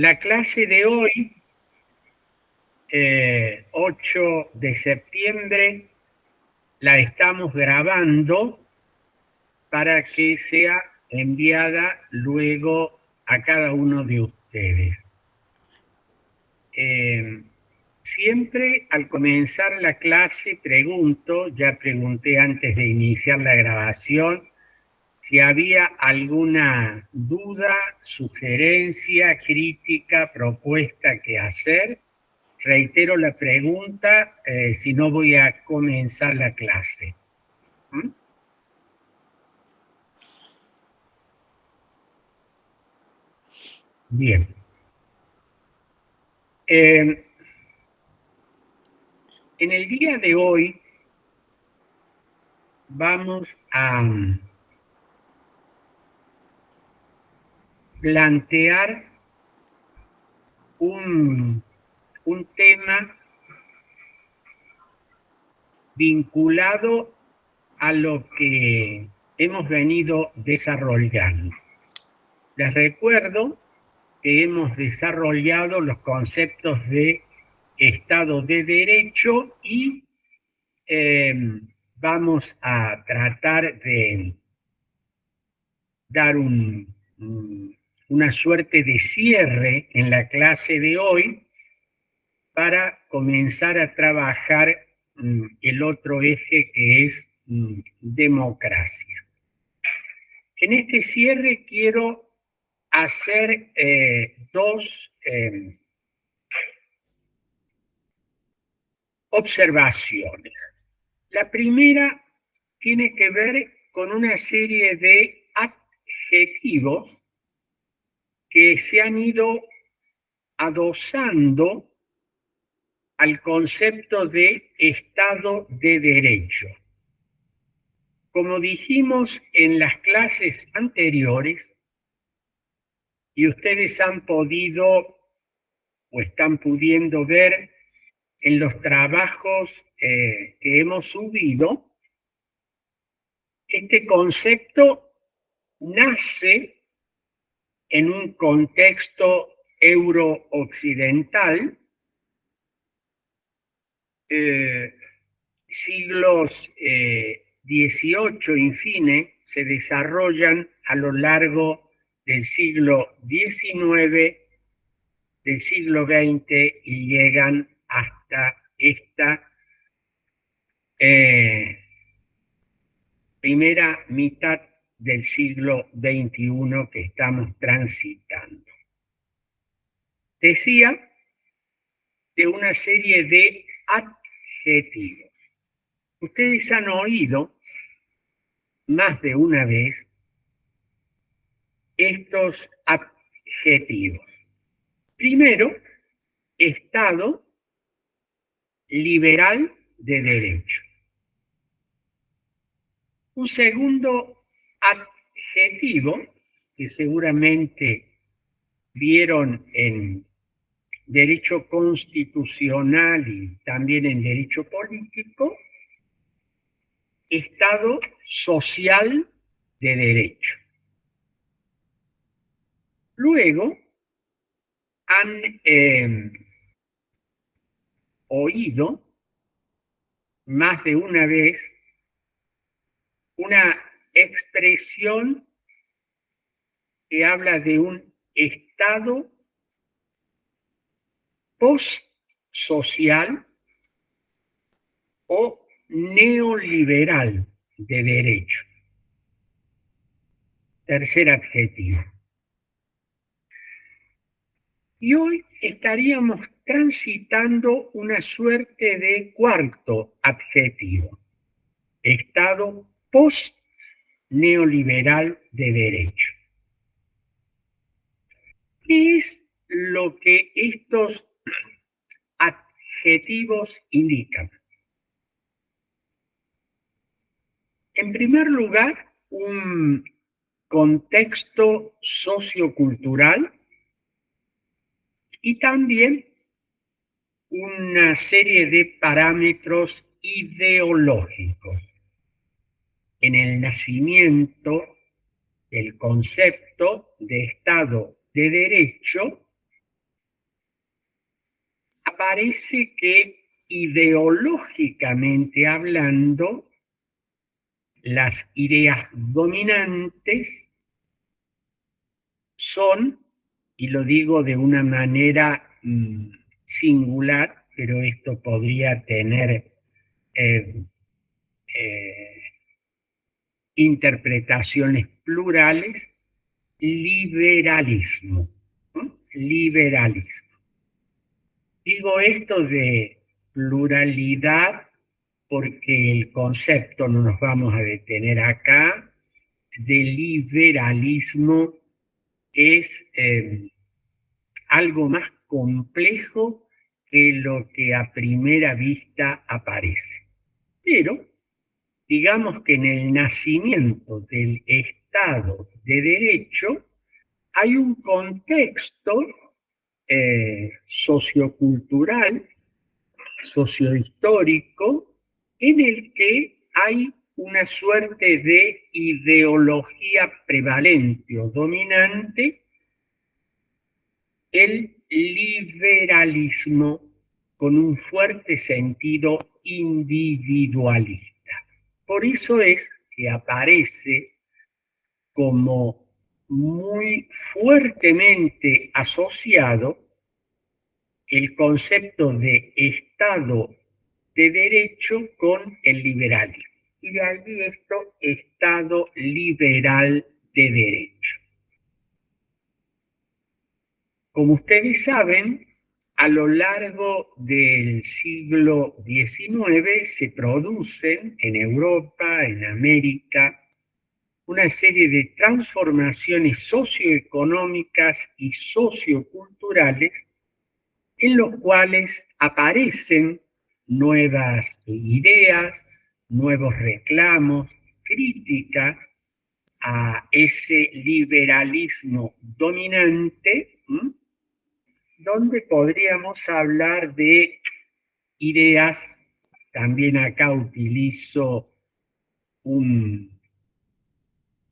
La clase de hoy, 8 de septiembre, la estamos grabando para que sea enviada luego a cada uno de ustedes. Siempre al comenzar la clase pregunto, ya pregunté antes de iniciar la grabación, si había alguna duda, sugerencia, crítica, propuesta que hacer. Reitero la pregunta, si no voy a comenzar la clase. ¿Mm? Bien. En el día de hoy vamos a plantear un tema vinculado a lo que hemos venido desarrollando. Les recuerdo que hemos desarrollado los conceptos de Estado de Derecho y vamos a tratar de dar una suerte de cierre en la clase de hoy para comenzar a trabajar el otro eje que es democracia. En este cierre quiero hacer dos observaciones. La primera tiene que ver con una serie de adjetivos que se han ido adosando al concepto de Estado de Derecho. Como dijimos en las clases anteriores, y ustedes han podido o están pudiendo ver en los trabajos que hemos subido, este concepto nace en un contexto euro-occidental, siglos XVIII, infine, se desarrollan a lo largo del siglo XIX, del siglo XX y llegan hasta esta primera mitad del siglo XXI que estamos transitando. Decía de una serie de adjetivos. Ustedes han oído más de una vez estos adjetivos. Primero, Estado liberal de derecho. Un segundo adjetivo que seguramente vieron en derecho constitucional y también en derecho político, Estado social de derecho. Luego han oído más de una vez una expresión que habla de un Estado post-social o neoliberal de derecho. Tercer adjetivo. Y hoy estaríamos transitando una suerte de cuarto adjetivo. Estado post-neoliberal de derecho. ¿Qué es lo que estos adjetivos indican? En primer lugar, un contexto sociocultural y también una serie de parámetros ideológicos en el nacimiento del concepto de Estado de Derecho aparece que ideológicamente hablando, las ideas dominantes son, y lo digo de una manera singular, pero esto podría tener eh, eh, interpretaciones plurales, liberalismo. ¿No? Liberalismo. Digo esto de pluralidad porque el concepto, no nos vamos a detener acá, de liberalismo es algo más complejo que lo que a primera vista aparece. Pero digamos que en el nacimiento del Estado de Derecho hay un contexto sociocultural, sociohistórico, en el que hay una suerte de ideología prevalente o dominante, el liberalismo con un fuerte sentido individualista. Por eso es que aparece como muy fuertemente asociado el concepto de Estado de Derecho con el liberalismo. Y de allí esto, Estado liberal de derecho. Como ustedes saben, a lo largo del siglo XIX se producen en Europa, en América, una serie de transformaciones socioeconómicas y socioculturales en los cuales aparecen nuevas ideas, nuevos reclamos, críticas a ese liberalismo dominante, donde podríamos hablar de ideas, también acá utilizo un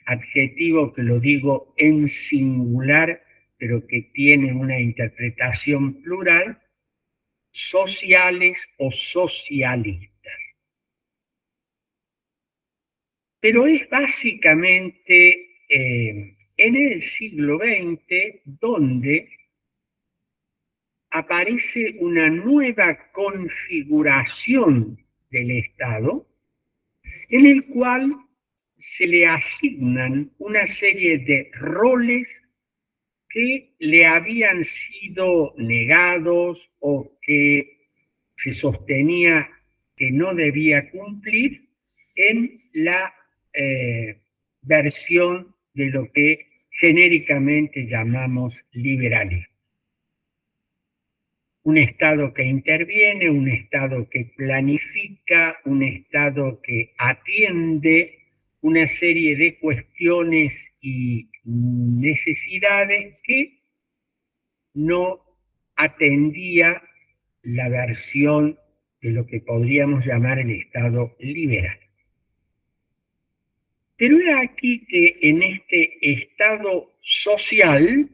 adjetivo que lo digo en singular, pero que tiene una interpretación plural, sociales o socialistas. Pero es básicamente en el siglo XX donde aparece una nueva configuración del Estado en el cual se le asignan una serie de roles que le habían sido negados o que se sostenía que no debía cumplir en la versión de lo que genéricamente llamamos liberalismo. Un Estado que interviene, un Estado que planifica, un Estado que atiende una serie de cuestiones y necesidades que no atendía la versión de lo que podríamos llamar el Estado liberal. Pero es aquí que en este Estado social,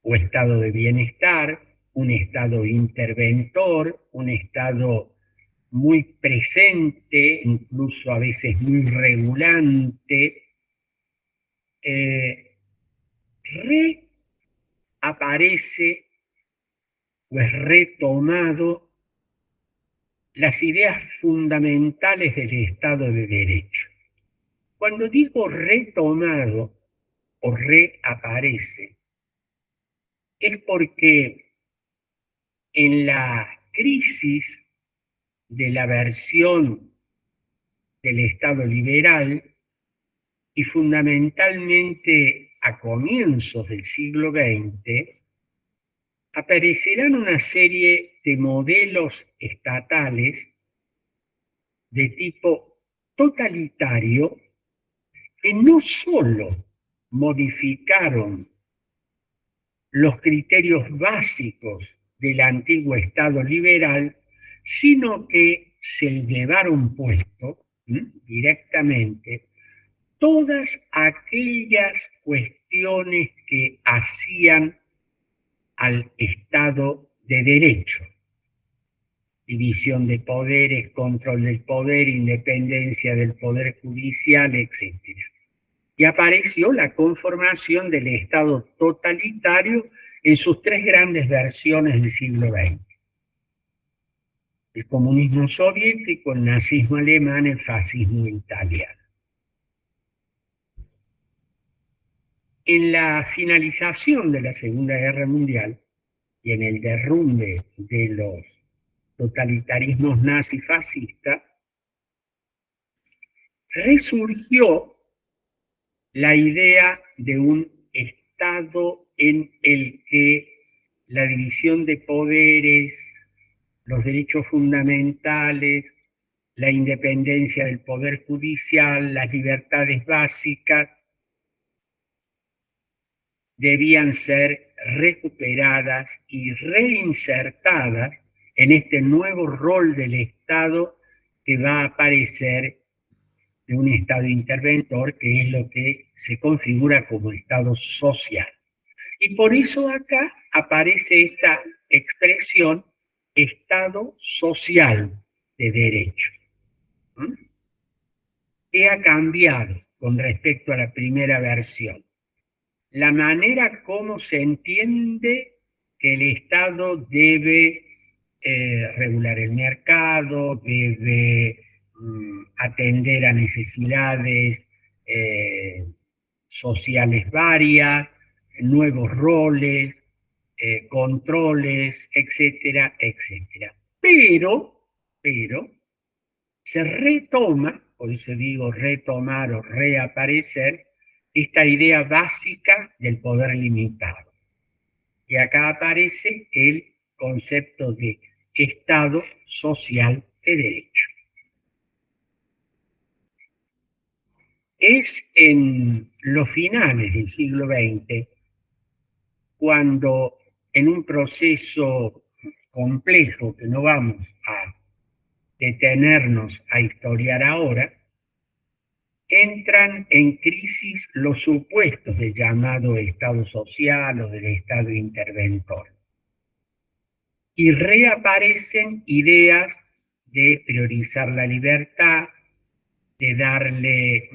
o estado de bienestar, un estado interventor, un estado muy presente, incluso a veces muy regulante, reaparece o es retomado las ideas fundamentales del Estado de Derecho. Cuando digo retomado o reaparece, es porque en la crisis de la versión del Estado liberal y fundamentalmente a comienzos del siglo XX, aparecerán una serie de modelos estatales de tipo totalitario que no solo modificaron los criterios básicos del antiguo Estado liberal, sino que se llevaron puesto directamente todas aquellas cuestiones que hacían al Estado de Derecho. División de poderes, control del poder, independencia del poder judicial, etc. Y apareció la conformación del Estado totalitario en sus tres grandes versiones del siglo XX. El comunismo soviético, el nazismo alemán, el fascismo italiano. En la finalización de la Segunda Guerra Mundial y en el derrumbe de los totalitarismos nazi-fascistas, resurgió la idea de un Estado en el que la división de poderes, los derechos fundamentales, la independencia del poder judicial, las libertades básicas, debían ser recuperadas y reinsertadas en este nuevo rol del Estado que va a aparecer de un Estado interventor, que es lo que se configura como Estado social. Y por eso acá aparece esta expresión Estado social de derecho. ¿Qué ha cambiado con respecto a la primera versión? La manera como se entiende que el Estado debe regular el mercado, debe atender a necesidades sociales varias, nuevos roles, controles, etcétera, etcétera. Pero, se retoma, por eso digo retomar o reaparecer, esta idea básica del poder limitado. Y acá aparece el concepto de Estado social de derecho. Es en los finales del siglo XX cuando, en un proceso complejo que no vamos a detenernos a historiar ahora, entran en crisis los supuestos del llamado Estado social o del Estado interventor. Y reaparecen ideas de priorizar la libertad, de darle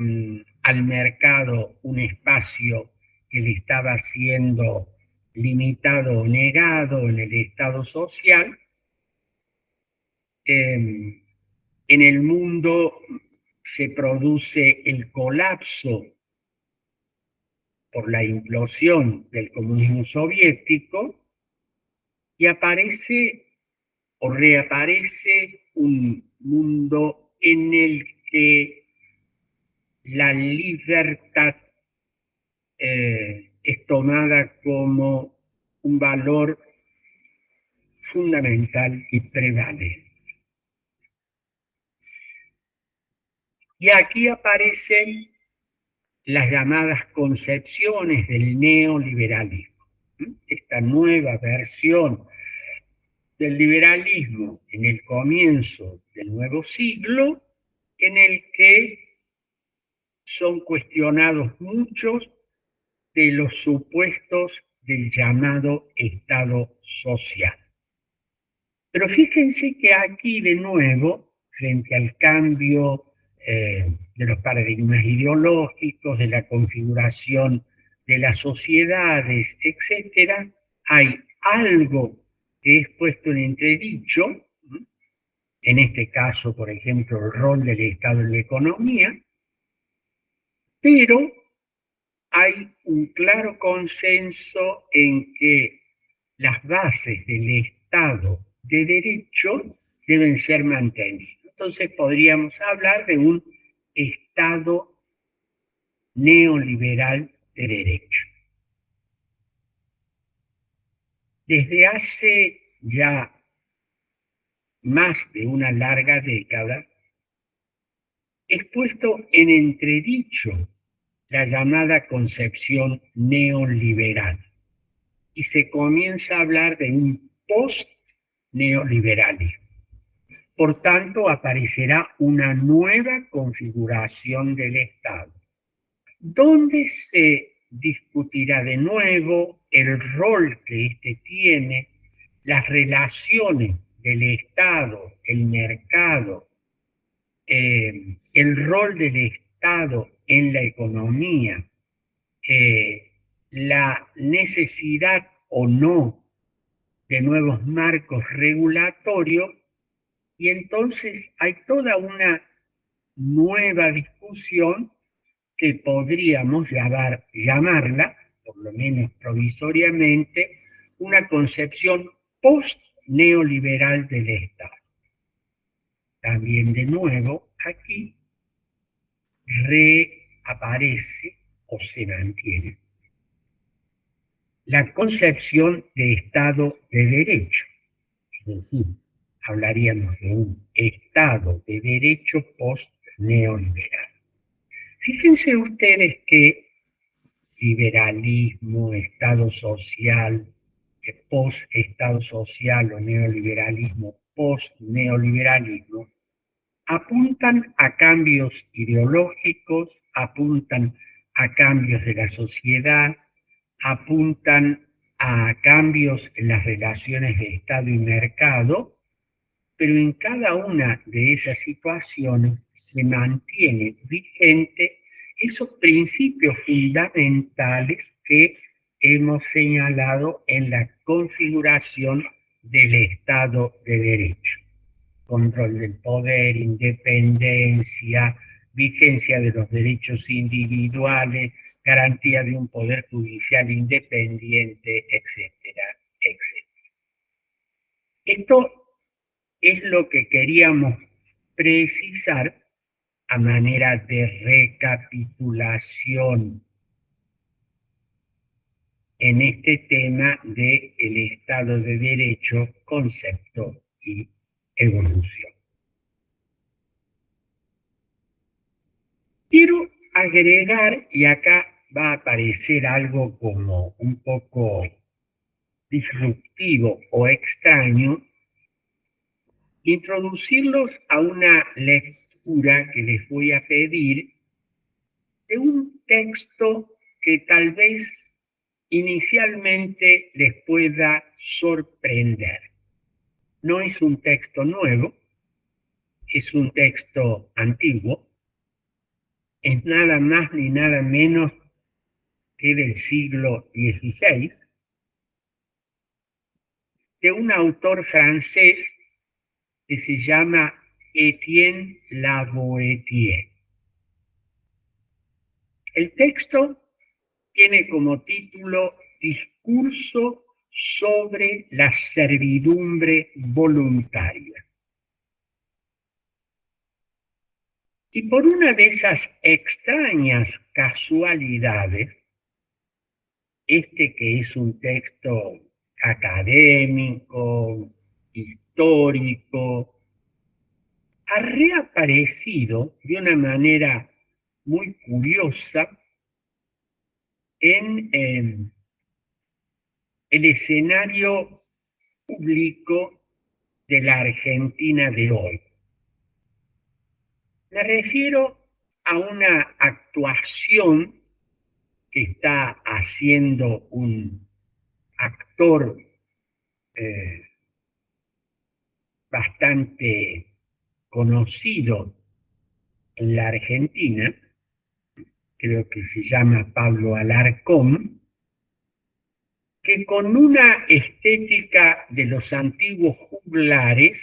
al mercado un espacio que le estaba siendo limitado o negado en el Estado social. En el mundo se produce el colapso por la implosión del comunismo soviético y aparece o reaparece un mundo en el que la libertad es tomada como un valor fundamental y prevalente. Y aquí aparecen las llamadas concepciones del neoliberalismo. Esta nueva versión del liberalismo en el comienzo del nuevo siglo, en el que son cuestionados muchos de los supuestos del llamado Estado social. Pero fíjense que aquí de nuevo, frente al cambio de los paradigmas ideológicos, de la configuración de las sociedades, etcétera, hay algo que es puesto en entredicho, en este caso, por ejemplo, el rol del Estado en la economía, pero hay un claro consenso en que las bases del Estado de Derecho deben ser mantenidas. Entonces podríamos hablar de un Estado neoliberal de derecho. Desde hace ya más de una larga década, es puesto en entredicho la llamada concepción neoliberal y se comienza a hablar de un post-neoliberalismo. Por tanto, aparecerá una nueva configuración del Estado, donde se discutirá de nuevo el rol que éste tiene, las relaciones del Estado, el mercado, el rol del Estado en la economía, la necesidad o no de nuevos marcos regulatorios, y entonces hay toda una nueva discusión que podríamos llamarla, por lo menos provisoriamente, una concepción post-neoliberal del Estado. También de nuevo aquí reaparece o se mantiene la concepción de Estado de Derecho, es decir, hablaríamos de un Estado de Derecho post-neoliberal. Fíjense ustedes que liberalismo, Estado social, post-Estado social o neoliberalismo, post-neoliberalismo, apuntan a cambios ideológicos, apuntan a cambios de la sociedad, apuntan a cambios en las relaciones de Estado y mercado, pero en cada una de esas situaciones se mantiene vigente esos principios fundamentales que hemos señalado en la configuración del Estado de Derecho. Control del poder, independencia, vigencia de los derechos individuales, garantía de un poder judicial independiente, etcétera, etcétera. Esto es lo que queríamos precisar a manera de recapitulación en este tema del Estado de Derecho, concepto y evolución. Quiero agregar, y acá va a aparecer algo como un poco disruptivo o extraño, introducirlos a una lectura que les voy a pedir de un texto que tal vez inicialmente les pueda sorprender. No es un texto nuevo, es un texto antiguo, es nada más ni nada menos que del siglo XVI, de un autor francés que se llama Etienne Lavoisier. El texto tiene como título Discurso sobre la servidumbre voluntaria. Y por una de esas extrañas casualidades, este que es un texto académico, histórico, ha reaparecido de una manera muy curiosa en el escenario público de la Argentina de hoy. Me refiero a una actuación que está haciendo un actor bastante conocido en la Argentina, creo que se llama Pablo Alarcón, que con una estética de los antiguos juglares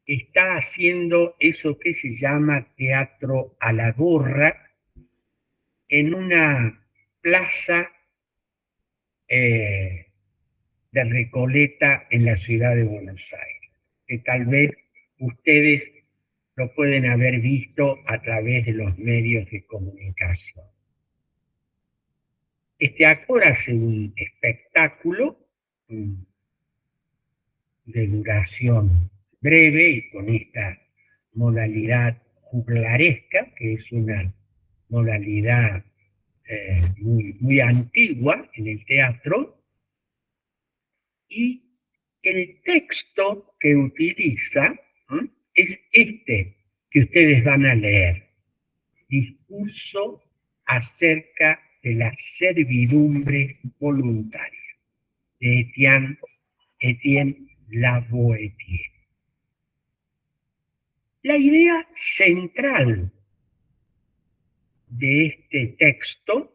está haciendo eso que se llama teatro a la gorra en una plaza de Recoleta en la ciudad de Buenos Aires, que tal vez ustedes lo pueden haber visto a través de los medios de comunicación. Este actor hace un espectáculo de duración breve y con esta modalidad juglaresca, que es una modalidad muy antigua en el teatro, y el texto que utiliza es este que ustedes van a leer: Discurso acerca de la servidumbre voluntaria. de Etienne Lavoisier. La idea central de este texto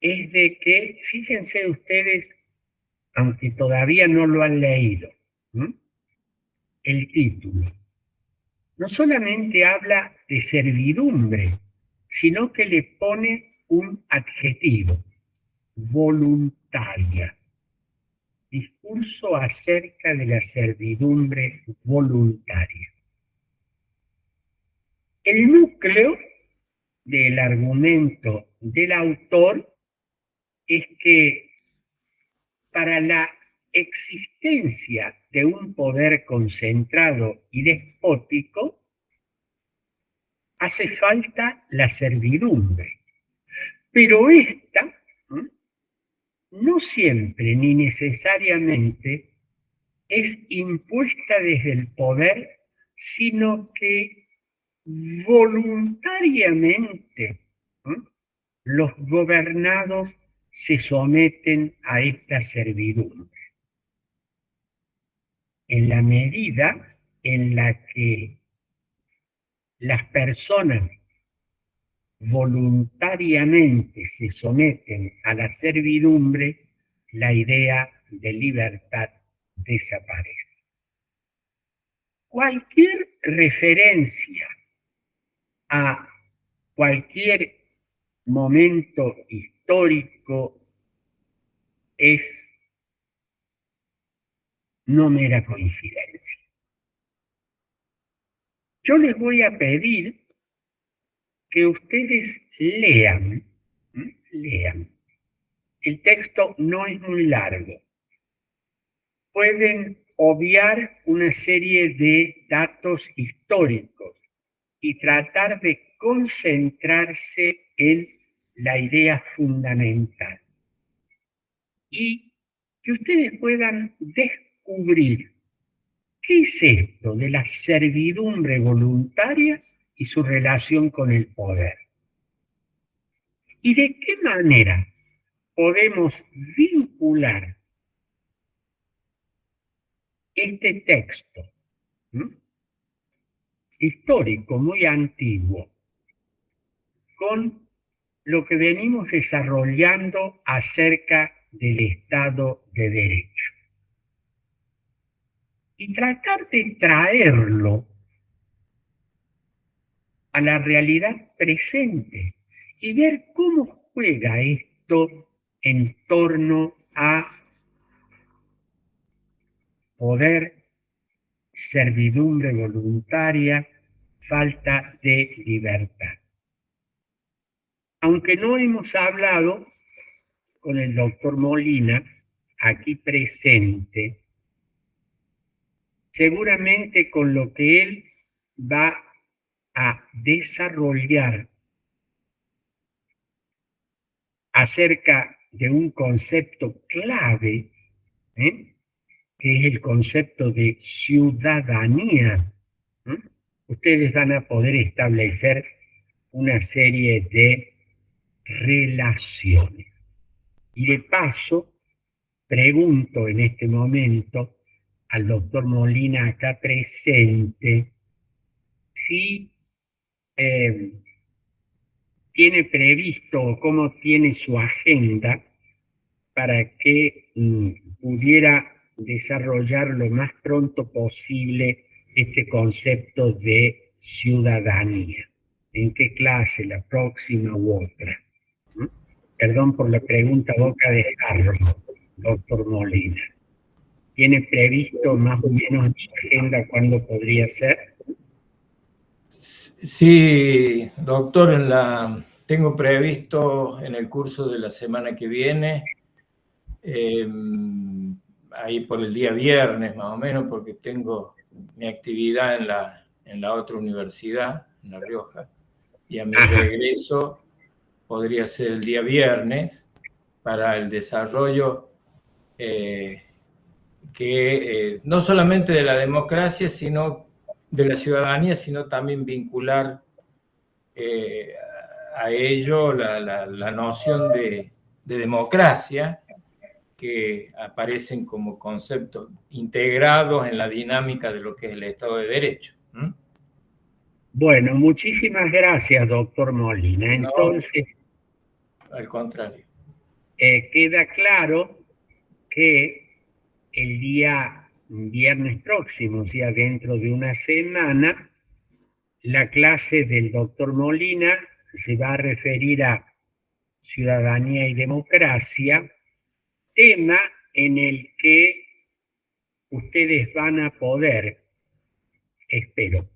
es de que, fíjense ustedes, aunque todavía no lo han leído, ¿no?, el título no solamente habla de servidumbre, sino que le pone un adjetivo: voluntaria. Discurso acerca de la servidumbre voluntaria. El núcleo del argumento del autor es que para la existencia de un poder concentrado y despótico hace falta la servidumbre, pero esta no siempre ni necesariamente es impuesta desde el poder, sino que voluntariamente los gobernados se someten a esta servidumbre. En la medida en la que las personas voluntariamente se someten a la servidumbre, la idea de libertad desaparece. Cualquier referencia a cualquier momento histórico es no mera coincidencia. Yo les voy a pedir que ustedes lean. El texto no es muy largo. Pueden obviar una serie de datos históricos y tratar de concentrarse en la idea fundamental. Y que ustedes puedan descubrir qué es esto de la servidumbre voluntaria y su relación con el poder. Y de qué manera podemos vincular este texto histórico muy antiguo con lo que venimos desarrollando acerca del Estado de Derecho. Y tratar de traerlo a la realidad presente y ver cómo juega esto en torno a poder, servidumbre voluntaria, falta de libertad. Aunque no hemos hablado con el doctor Molina, aquí presente, seguramente con lo que él va a desarrollar acerca de un concepto clave, que es el concepto de ciudadanía, ustedes van a poder establecer una serie de relaciones. Y de paso, pregunto en este momento al doctor Molina acá presente si tiene previsto, cómo tiene su agenda para que pudiera desarrollar lo más pronto posible este concepto de ciudadanía. ¿En qué clase? ¿La próxima u otra? Perdón por la pregunta boca de jarro, doctor Molina. ¿Tiene previsto más o menos en su agenda cuándo podría ser? Sí, doctor, tengo previsto en el curso de la semana que viene, ahí por el día viernes más o menos, porque tengo mi actividad en la otra universidad, en La Rioja, y a mi regreso podría ser el día viernes para el desarrollo no solamente de la democracia, sino de la ciudadanía, sino también vincular a ello la noción de democracia que aparecen como conceptos integrados en la dinámica de lo que es el Estado de Derecho. Bueno, muchísimas gracias, doctor Molina. No, Entonces, al contrario. queda claro que el día viernes próximo, o sea, dentro de una semana, la clase del doctor Molina se va a referir a ciudadanía y democracia, tema en el que ustedes van a poder, espero,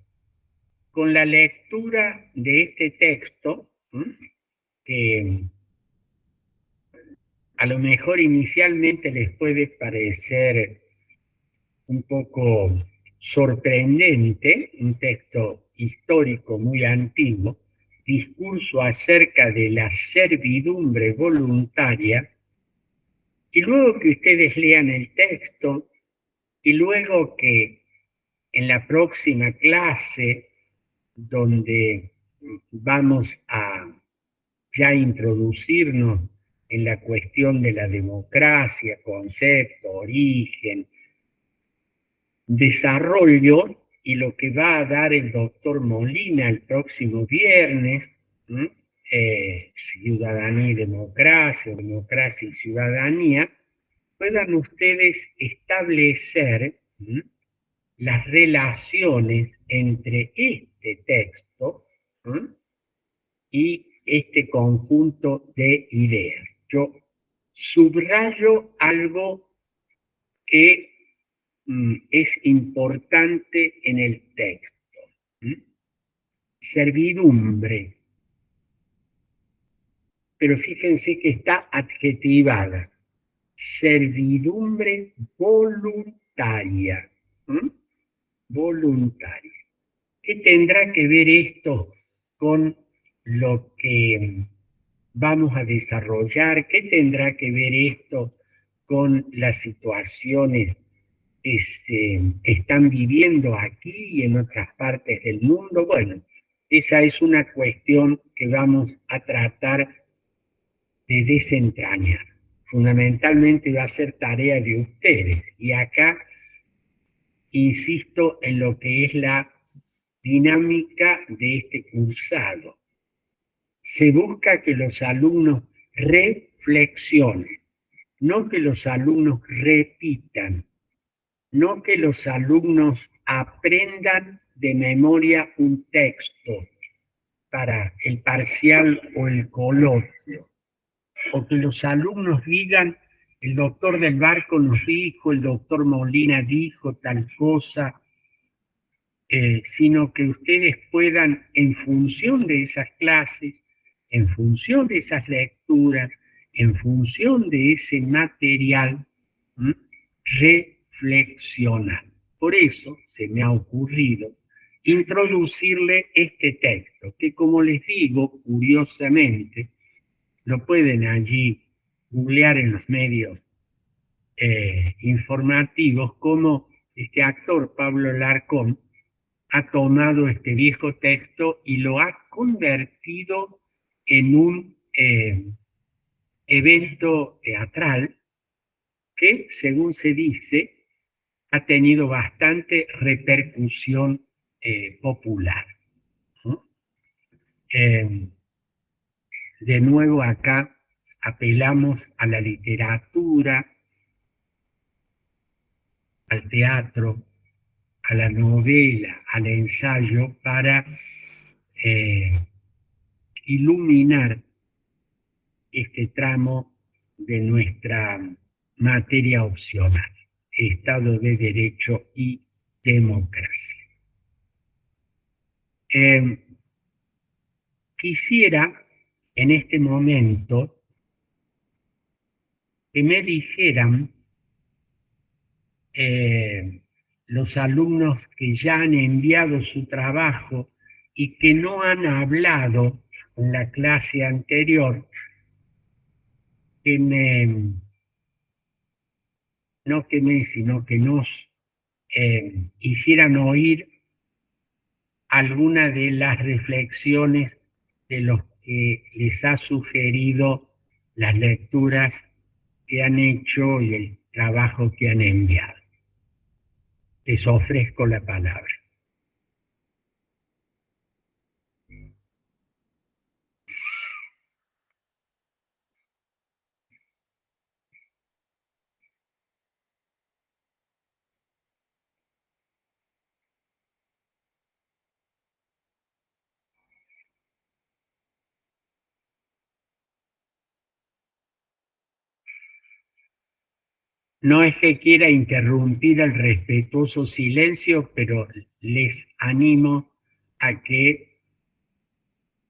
con la lectura de este texto, que a lo mejor inicialmente les puede parecer un poco sorprendente, un texto histórico muy antiguo, discurso acerca de la servidumbre voluntaria, y luego que ustedes lean el texto, y luego que en la próxima clase, donde vamos a ya introducirnos en la cuestión de la democracia, concepto, origen, desarrollo, y lo que va a dar el doctor Molina el próximo viernes, ciudadanía y democracia, democracia y ciudadanía, puedan ustedes establecer las relaciones entre este texto y este conjunto de ideas. Yo subrayo algo que es importante en el texto. Servidumbre. Pero fíjense que está adjetivada. Servidumbre voluntaria. Voluntaria. ¿Qué tendrá que ver esto con lo que vamos a desarrollar? ¿Qué tendrá que ver esto con las situaciones que se están viviendo aquí y en otras partes del mundo? Bueno, esa es una cuestión que vamos a tratar de desentrañar. Fundamentalmente va a ser tarea de ustedes. Y acá insisto en lo que es la dinámica de este cursado. Se busca que los alumnos reflexionen, no que los alumnos repitan, no que los alumnos aprendan de memoria un texto para el parcial o el coloquio, o que los alumnos digan, el doctor del Barco nos dijo, el doctor Molina dijo tal cosa, sino que ustedes puedan, en función de esas clases, en función de esas lecturas, en función de ese material, reflexionar. Por eso se me ha ocurrido introducirle este texto, que como les digo, curiosamente, lo pueden allí googlear en los medios informativos, como este actor Pablo Larcón ha tomado este viejo texto y lo ha convertido en un evento teatral que, según se dice, ha tenido bastante repercusión popular. De nuevo acá apelamos a la literatura, al teatro, a la novela, al ensayo, para iluminar este tramo de nuestra materia opcional, Estado de Derecho y democracia. Quisiera en este momento que me dijeran los alumnos que ya han enviado su trabajo y que no han hablado en la clase anterior, sino que nos hicieran oír alguna de las reflexiones de los que les ha sugerido las lecturas que han hecho y el trabajo que han enviado. Les ofrezco la palabra. No es que quiera interrumpir el respetuoso silencio, pero les animo a que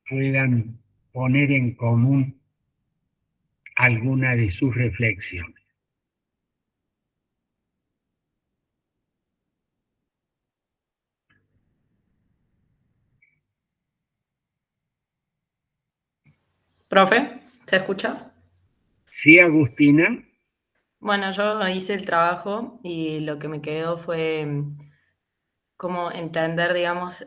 puedan poner en común alguna de sus reflexiones. Profe, ¿se escucha? Sí, Agustina. Bueno, yo hice el trabajo y lo que me quedó fue cómo entender, digamos,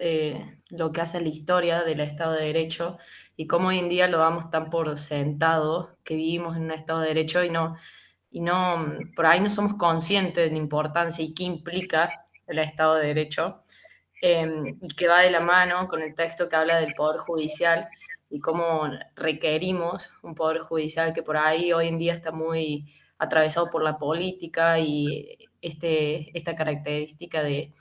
lo que hace la historia del Estado de Derecho y cómo hoy en día lo damos tan por sentado que vivimos en un Estado de Derecho y no, por ahí no somos conscientes de la importancia y qué implica el Estado de Derecho, y que va de la mano con el texto que habla del Poder Judicial y cómo requerimos un Poder Judicial que por ahí hoy en día está muy atravesado por la política y esta característica de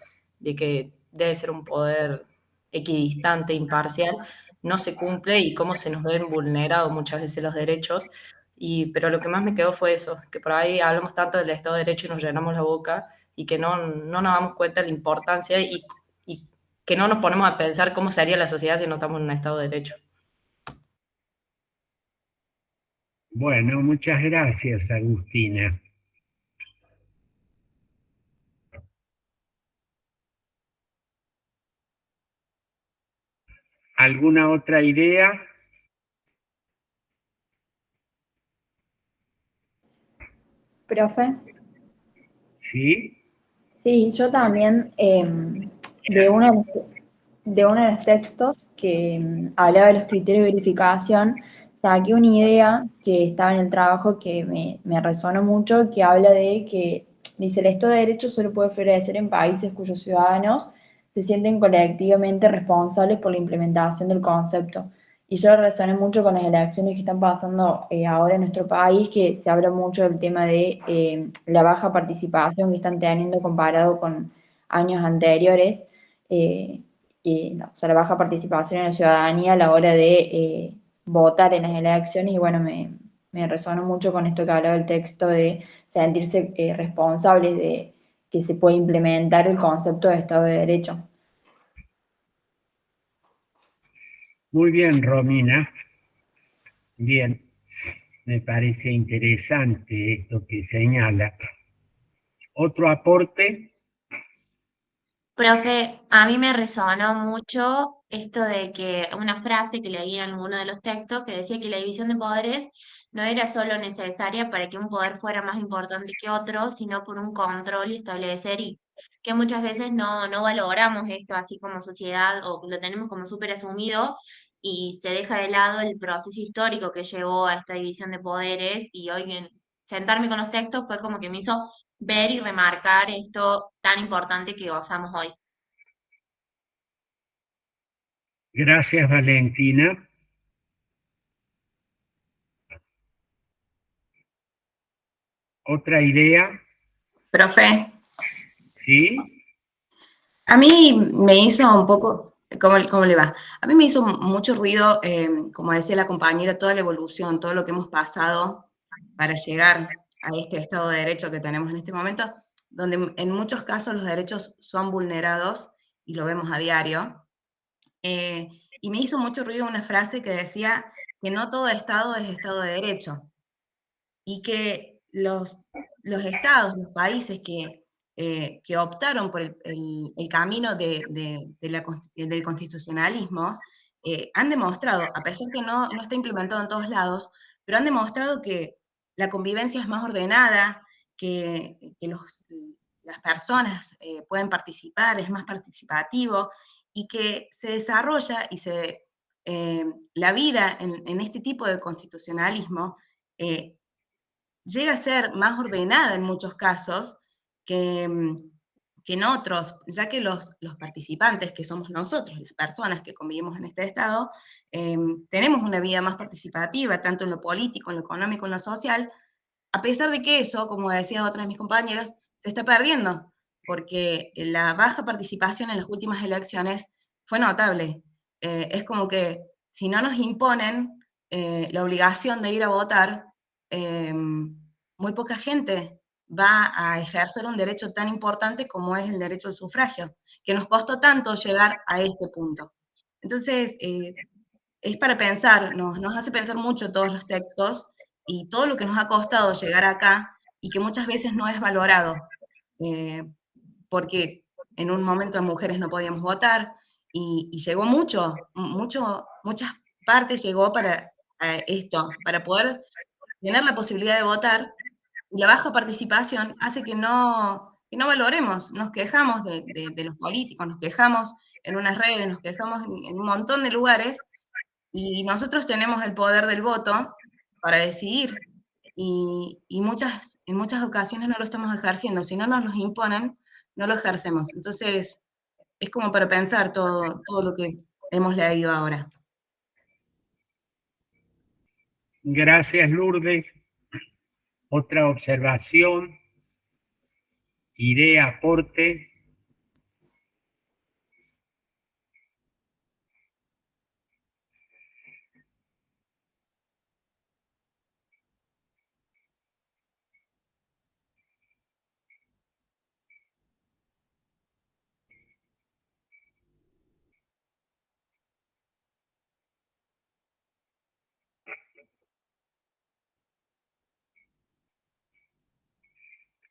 que debe ser un poder equidistante, imparcial, no se cumple y cómo se nos ven vulnerados muchas veces los derechos. Pero lo que más me quedó fue eso, que por ahí hablamos tanto del Estado de Derecho y nos llenamos la boca y que no nos damos cuenta de la importancia y que no nos ponemos a pensar cómo sería la sociedad si no estamos en un Estado de Derecho. Bueno, muchas gracias, Agustina. ¿Alguna otra idea? Profe, Sí. sí, yo también de uno de los textos que hablaba de los criterios de verificación, saqué una idea que estaba en el trabajo que me resonó mucho, que habla de que, dice, el Estado de Derecho solo puede florecer en países cuyos ciudadanos se sienten colectivamente responsables por la implementación del concepto. Y yo resoné mucho con las elecciones que están pasando ahora en nuestro país, que se habla mucho del tema de la baja participación que están teniendo comparado con años anteriores. eh, o sea, la baja participación en la ciudadanía a la hora de votar en las elecciones y bueno, me resonó mucho con esto que hablaba el texto de sentirse responsables de que se puede implementar el concepto de Estado de Derecho. Muy bien, Romina. Bien, me parece interesante esto que señala. ¿Otro aporte? Profe, a mí me resonó mucho esto de que una frase que leí en uno de los textos que decía que la división de poderes no era solo necesaria para que un poder fuera más importante que otro, sino por un control y establecer y que muchas veces no valoramos esto así como sociedad o lo tenemos como súper asumido y se deja de lado el proceso histórico que llevó a esta división de poderes y hoy sentarme con los textos fue como que me hizo ver y remarcar esto tan importante que gozamos hoy. Gracias, Valentina. ¿Otra idea? Profe, ¿Sí? a mí me hizo un poco, ¿cómo le va? A mí me hizo mucho ruido, como decía la compañera, toda la evolución, todo lo que hemos pasado para llegar a este Estado de Derecho que tenemos en este momento, donde en muchos casos los derechos son vulnerados y lo vemos a diario. Y me hizo mucho ruido una frase que decía que no todo Estado es Estado de Derecho y que los estados, los países que optaron por el camino del constitucionalismo, han demostrado, a pesar que no está implementado en todos lados, pero han demostrado que la convivencia es más ordenada, que las personas pueden participar, es más participativo, y que se desarrolla la vida en este tipo de constitucionalismo llega a ser más ordenada en muchos casos que en otros, ya que los participantes, que somos nosotros, las personas que convivimos en este Estado, tenemos una vida más participativa, tanto en lo político, en lo económico, en lo social, a pesar de que eso, como decía otra de mis compañeras, se está perdiendo, porque la baja participación en las últimas elecciones fue notable. Es como que si no nos imponen la obligación de ir a votar, muy poca gente va a ejercer un derecho tan importante como es el derecho al sufragio, que nos costó tanto llegar a este punto. Entonces, es para pensar, nos hace pensar mucho todos los textos y todo lo que nos ha costado llegar acá y que muchas veces no es valorado, porque en un momento las mujeres no podíamos votar y llegó muchas partes llegó para esto, para poder tener la posibilidad de votar, y la baja participación hace que no valoremos, nos quejamos de los políticos, nos quejamos en unas redes, nos quejamos en un montón de lugares, y nosotros tenemos el poder del voto para decidir, y en muchas ocasiones no lo estamos ejerciendo. Si no nos los imponen, no lo ejercemos. Entonces, es como para pensar todo lo que hemos leído ahora. Gracias, Lourdes. Otra observación, idea, aporte.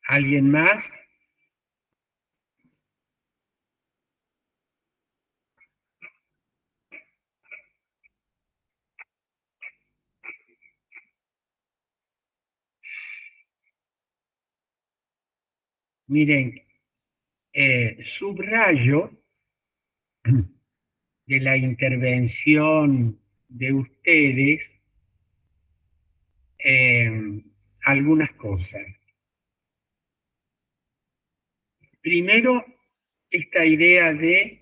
¿Alguien más? Miren, subrayo de la intervención de ustedes algunas cosas. Primero, esta idea de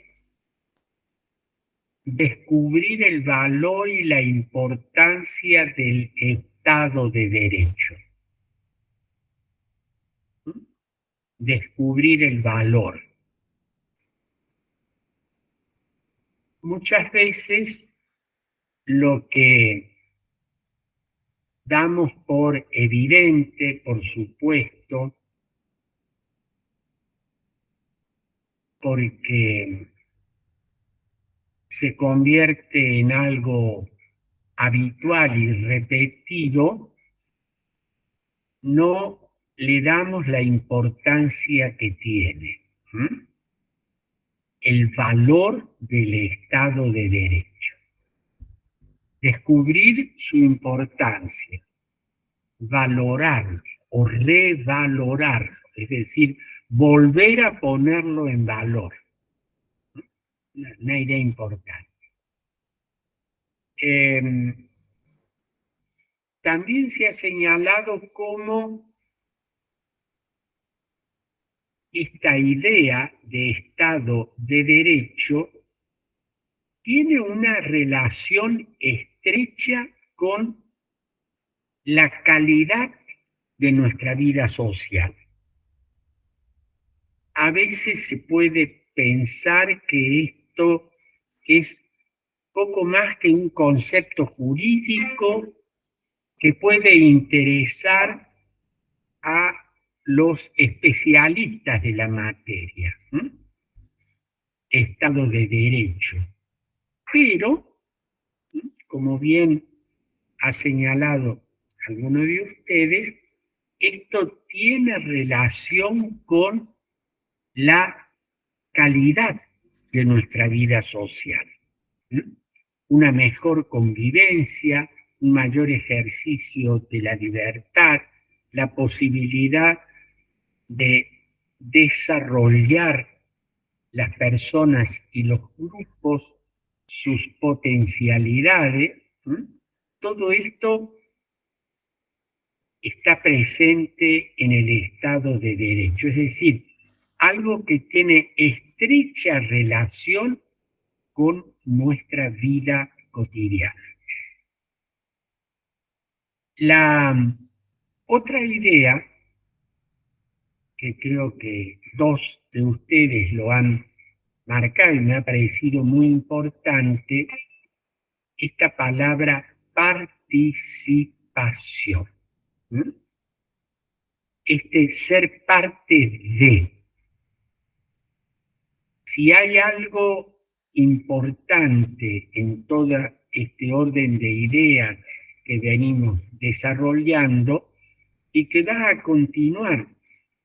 descubrir el valor y la importancia del Estado de Derecho. Descubrir el valor. Muchas veces lo que damos por evidente, por supuesto, porque se convierte en algo habitual y repetido, no le damos la importancia que tiene. El valor del Estado de Derecho. Descubrir su importancia, valorar o revalorar, es decir, volver a ponerlo en valor. Una idea importante. También se ha señalado cómo esta idea de Estado de Derecho tiene una relación estrecha con la calidad de nuestra vida social. A veces se puede pensar que esto es poco más que un concepto jurídico que puede interesar a los especialistas de la materia. Estado de Derecho. Pero, como bien ha señalado alguno de ustedes, esto tiene relación con la calidad de nuestra vida social. Una mejor convivencia, un mayor ejercicio de la libertad, la posibilidad de desarrollar las personas y los grupos sus potencialidades. Todo esto está presente en el Estado de Derecho, es decir, algo que tiene estrecha relación con nuestra vida cotidiana. La otra idea, que creo que dos de ustedes lo han marcado y me ha parecido muy importante, esta palabra participación. Este ser parte de. Si hay algo importante en todo este orden de ideas que venimos desarrollando y que va a continuar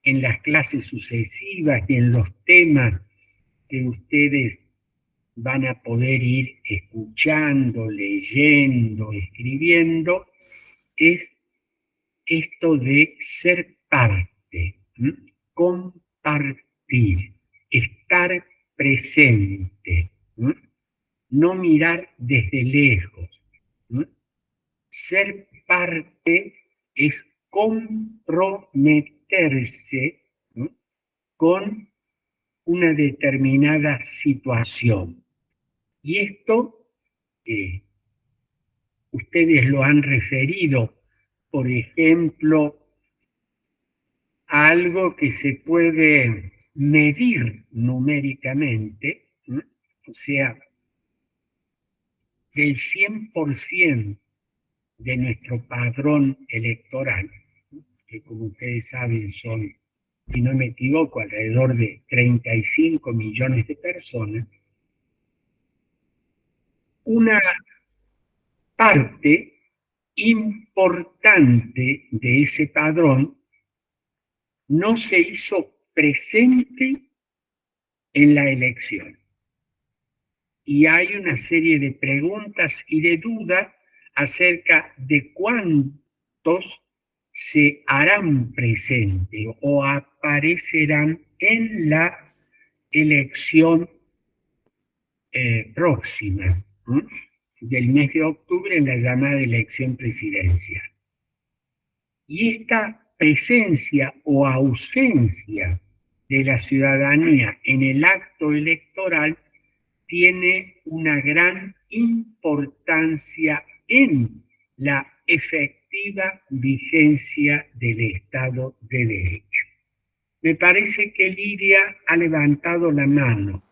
en las clases sucesivas y en los temas que ustedes van a poder ir escuchando, leyendo, escribiendo, es esto de ser parte, compartir, estar presente, no mirar desde lejos. Ser parte es comprometerse con una determinada situación. Y esto, ustedes lo han referido, por ejemplo, a algo que se puede medir numéricamente, o sea, del 100% de nuestro padrón electoral, que como ustedes saben son, si no me equivoco, alrededor de 35 millones de personas, una parte importante de ese padrón no se hizo presente en la elección. Y hay una serie de preguntas y de dudas acerca de cuántos se harán presentes o aparecerán en la elección próxima, del mes de octubre, en la llamada elección presidencial. Y esta presencia o ausencia de la ciudadanía en el acto electoral tiene una gran importancia en la efectiva vigencia del Estado de Derecho. Me parece que Lidia ha levantado la mano.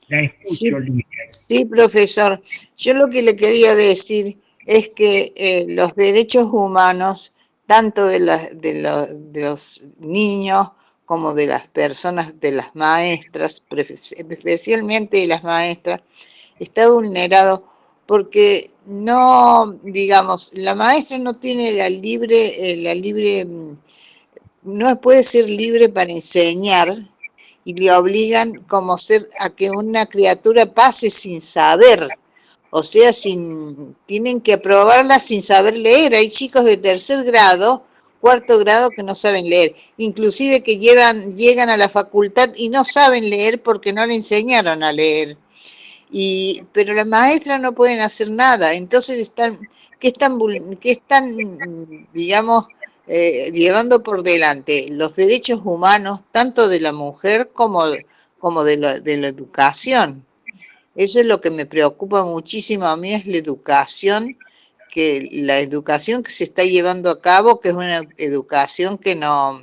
La escucho, Sí, Lidia. sí, profesor. Yo lo que le quería decir es que los derechos humanos, tanto de los niños como de las personas, de las maestras, especialmente de las maestras, está vulnerado porque no, digamos, la maestra no tiene no puede ser libre para enseñar y le obligan como ser a que una criatura pase sin saber, o sea, tienen que aprobarla sin saber leer. Hay chicos de tercer grado, cuarto grado que no saben leer, inclusive que llegan a la facultad y no saben leer porque no le enseñaron a leer. Pero las maestras no pueden hacer nada, entonces ¿qué están, digamos, llevando por delante los derechos humanos, tanto de la mujer como de la educación? Eso es lo que me preocupa muchísimo a mí, es la educación que se está llevando a cabo, que es una educación que no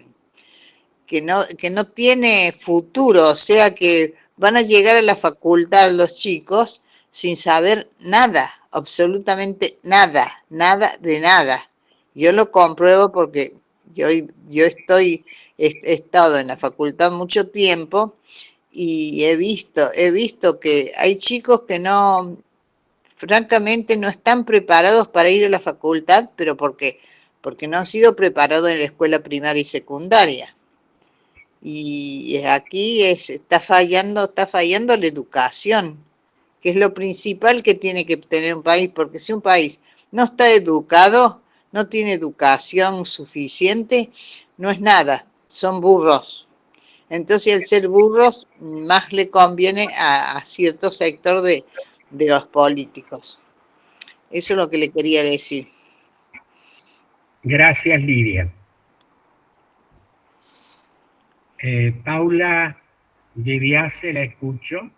tiene futuro, o sea que van a llegar a la facultad los chicos sin saber nada, absolutamente nada, nada de nada. Yo lo compruebo porque yo he estado en la facultad mucho tiempo y he visto que hay chicos que francamente no están preparados para ir a la facultad, pero porque no han sido preparados en la escuela primaria y secundaria. Y aquí está fallando la educación, que es lo principal que tiene que tener un país, porque si un país no está educado, no tiene educación suficiente, no es nada, son burros. Entonces, al ser burros, más le conviene a cierto sector de los políticos. Eso es lo que le quería decir. Gracias, Lidia. Paula de Viace, la escucho.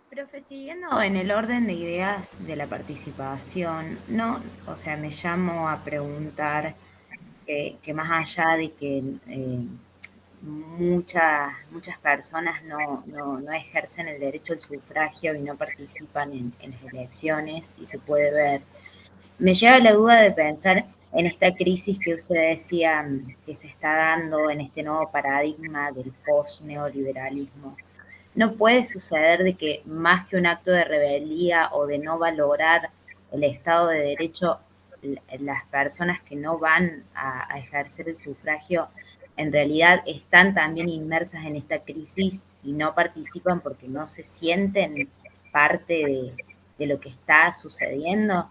Profe, siguiendo en el orden de ideas de la participación, no, o sea, me llamo a preguntar que más allá de que muchas personas no ejercen el derecho al sufragio y no participan en las elecciones, y se puede ver, me lleva la duda de pensar en esta crisis que usted decía que se está dando en este nuevo paradigma del post-neoliberalismo. No puede suceder de que más que un acto de rebeldía o de no valorar el Estado de Derecho, las personas que no van a ejercer el sufragio en realidad están también inmersas en esta crisis y no participan porque no se sienten parte de lo que está sucediendo.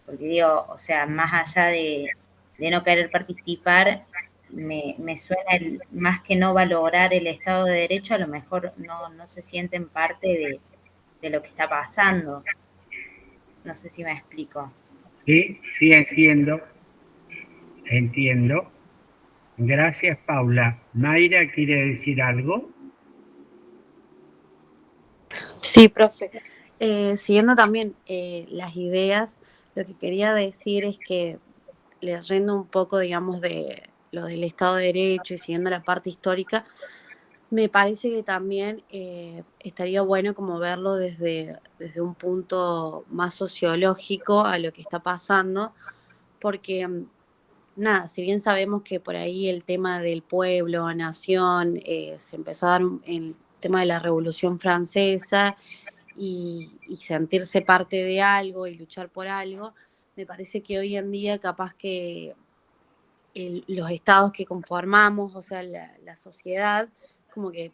Porque digo, o sea, más allá de no querer participar, me suena más que no valorar el Estado de Derecho, a lo mejor no se sienten parte de lo que está pasando. No sé si me explico. Sí, sí, entiendo. Gracias, Paula. Mayra, ¿quiere decir algo? Sí, profe. Siguiendo también las ideas, lo que quería decir es que leyendo un poco, digamos, de lo del Estado de Derecho y siguiendo la parte histórica, me parece que también estaría bueno como verlo desde un punto más sociológico a lo que está pasando, porque nada, si bien sabemos que por ahí el tema del pueblo, nación, se empezó a dar en el tema de la Revolución Francesa y sentirse parte de algo y luchar por algo, me parece que hoy en día capaz que los estados que conformamos, o sea, la sociedad, como que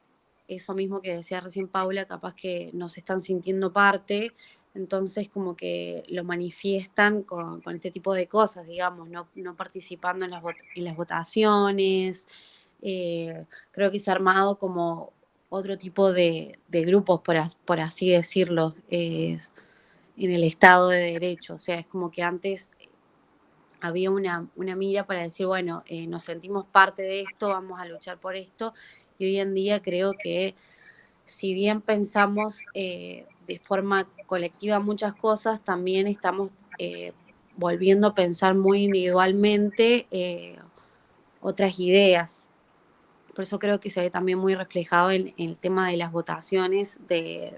eso mismo que decía recién Paula, capaz que nos están sintiendo parte, entonces como que lo manifiestan con este tipo de cosas, digamos, no participando en las votaciones. Creo que se ha armado como otro tipo de grupos, por así decirlo, en el Estado de Derecho. O sea, es como que antes había una mira para decir, bueno, nos sentimos parte de esto, vamos a luchar por esto, y hoy en día creo que si bien pensamos de forma colectiva muchas cosas, también estamos volviendo a pensar muy individualmente otras ideas. Por eso creo que se ve también muy reflejado en el tema de las votaciones del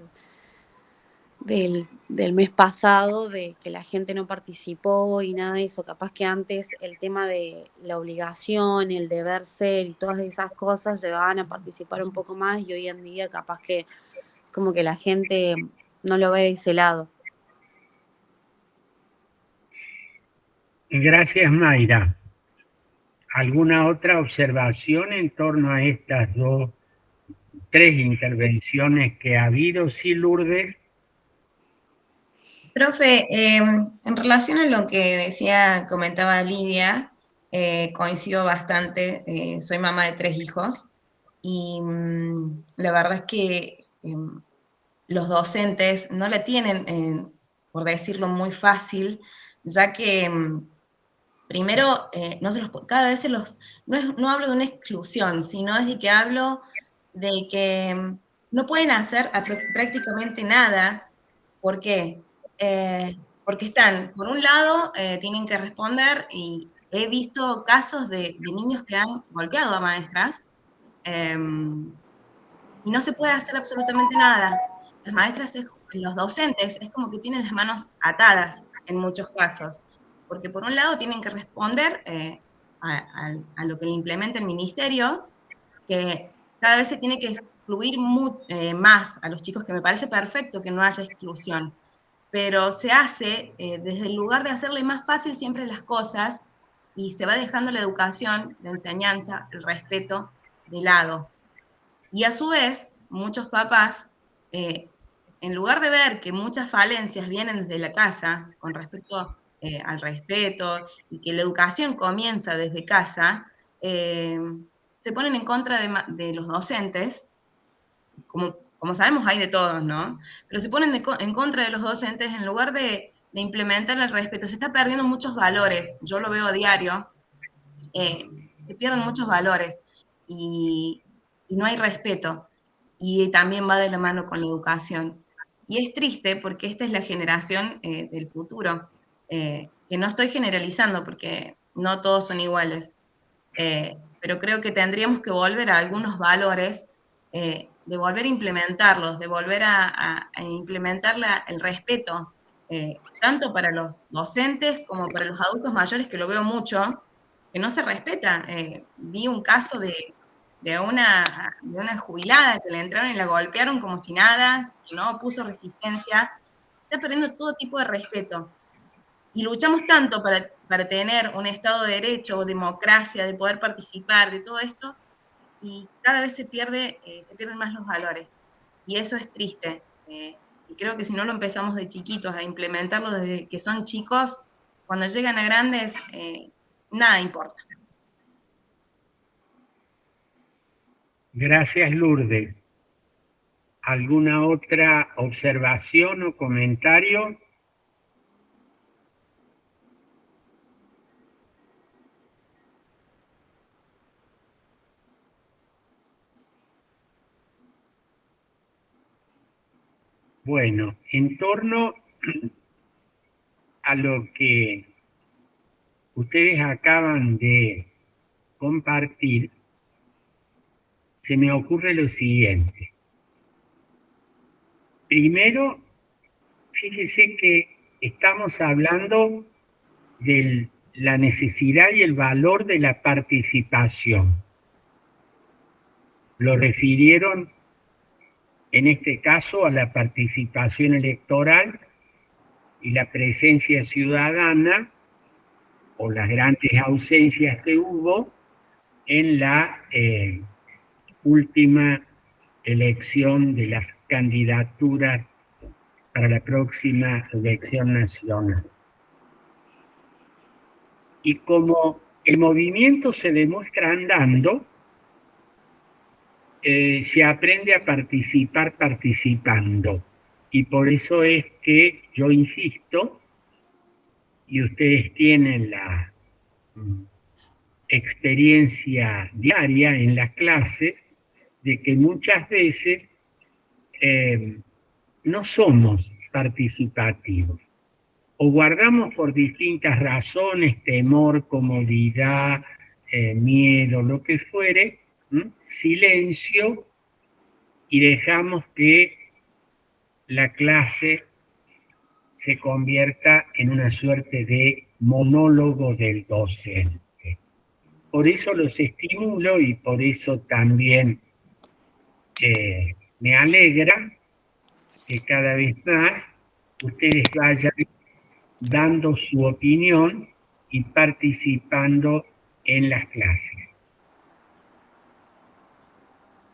mes pasado, de que la gente no participó y nada de eso. Capaz que antes el tema de la obligación, el deber ser y todas esas cosas llevaban a participar un poco más, y hoy en día capaz que como que la gente no lo ve de ese lado. Gracias, Mayra. ¿Alguna otra observación en torno a estas tres intervenciones que ha habido? Sí, Lourdes. Profe, en relación a lo que comentaba Lidia, coincido bastante. Soy mamá de 3 hijos y la verdad es que los docentes no la tienen, por decirlo, muy fácil, ya que primero, cada vez no hablo de una exclusión, sino es de que hablo de que no pueden hacer prácticamente nada. ¿Por qué? Porque por un lado, tienen que responder, y he visto casos de niños que han golpeado a maestras, y no se puede hacer absolutamente nada. Las maestras, los docentes, es como que tienen las manos atadas en muchos casos, porque por un lado tienen que responder a lo que le implementa el ministerio, que cada vez se tiene que excluir más a los chicos, que me parece perfecto que no haya exclusión, pero se hace desde el lugar de hacerle más fácil siempre las cosas, y se va dejando la educación, la enseñanza, el respeto de lado. Y a su vez, muchos papás, en lugar de ver que muchas falencias vienen desde la casa con respecto al respeto y que la educación comienza desde casa, se ponen en contra de los docentes. Como sabemos, hay de todos, ¿no? Pero se ponen en contra de los docentes en lugar de de implementar el respeto. Se está perdiendo muchos valores, yo lo veo a diario, se pierden muchos valores y no hay respeto. Y también va de la mano con la educación. Y es triste porque esta es la generación del futuro, que no estoy generalizando porque no todos son iguales, pero creo que tendríamos que volver a algunos valores, de volver a implementarlos, de volver a implementar el respeto, tanto para los docentes como para los adultos mayores, que lo veo mucho, que no se respeta. Vi un caso de una jubilada que le entraron y la golpearon como si nada, que no puso resistencia. Está perdiendo todo tipo de respeto. Y luchamos tanto para tener un Estado de Derecho, democracia, de poder participar, de todo esto, y cada vez se pierden más los valores. Y eso es triste. Y creo que si no lo empezamos de chiquitos a implementarlo desde que son chicos, cuando llegan a grandes, nada importa. Gracias, Lourdes. ¿Alguna otra observación o comentario? Bueno, en torno a lo que ustedes acaban de compartir, se me ocurre lo siguiente. Primero, fíjese que estamos hablando de la necesidad y el valor de la participación. Lo refirieron en este caso a la participación electoral y la presencia ciudadana, o las grandes ausencias que hubo en la última elección de las candidaturas para la próxima elección nacional. Y como el movimiento se demuestra andando, se aprende a participar participando. Y por eso es que yo insisto, y ustedes tienen la experiencia diaria en las clases, de que muchas veces no somos participativos. O guardamos por distintas razones, temor, comodidad, miedo, lo que fuere, silencio, y dejamos que la clase se convierta en una suerte de monólogo del docente. Por eso los estimulo y por eso también me alegra que cada vez más ustedes vayan dando su opinión y participando en las clases.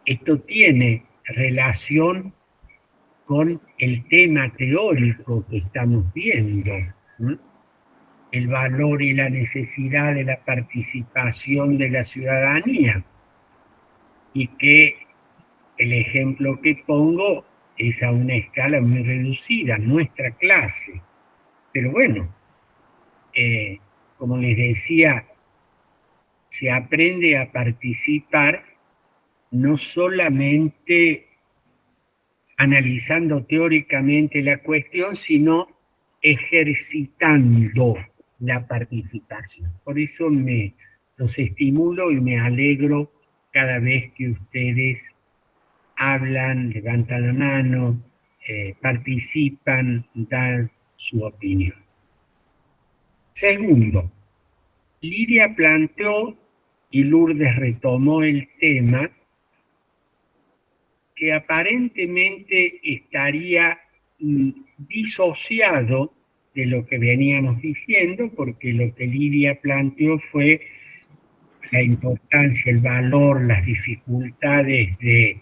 Esto tiene relación con el tema teórico que estamos viendo, ¿no? El valor y la necesidad de la participación de la ciudadanía, y que el ejemplo que pongo es a una escala muy reducida, nuestra clase. Pero bueno, como les decía, se aprende a participar no solamente analizando teóricamente la cuestión, sino ejercitando la participación. Por eso los estimulo y me alegro cada vez que ustedes hablan, levantan la mano, participan, dan su opinión. Segundo, Lidia planteó, y Lourdes retomó el tema, que aparentemente estaría disociado de lo que veníamos diciendo, porque lo que Lidia planteó fue la importancia, el valor, las dificultades de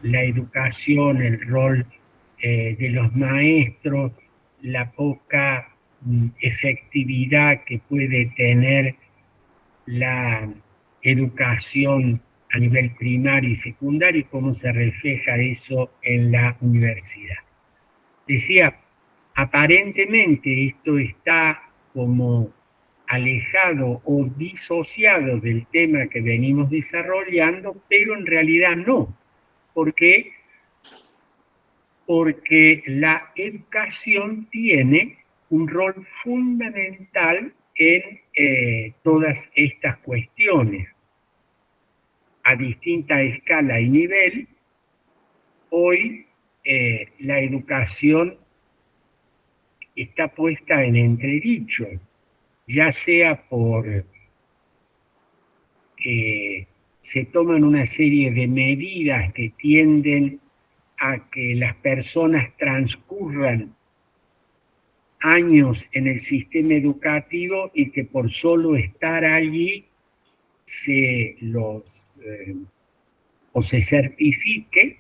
la educación, el rol de los maestros, la poca efectividad que puede tener la educación a nivel primario y secundario y cómo se refleja eso en la universidad. Decía, Aparentemente esto está como alejado o disociado del tema que venimos desarrollando, pero en realidad no. ¿Por qué? Porque la educación tiene un rol fundamental en todas estas cuestiones. A distinta escala y nivel, hoy la educación está puesta en entredicho, ya sea por que se toman una serie de medidas que tienden a que las personas transcurran años en el sistema educativo y que por solo estar allí o se certifique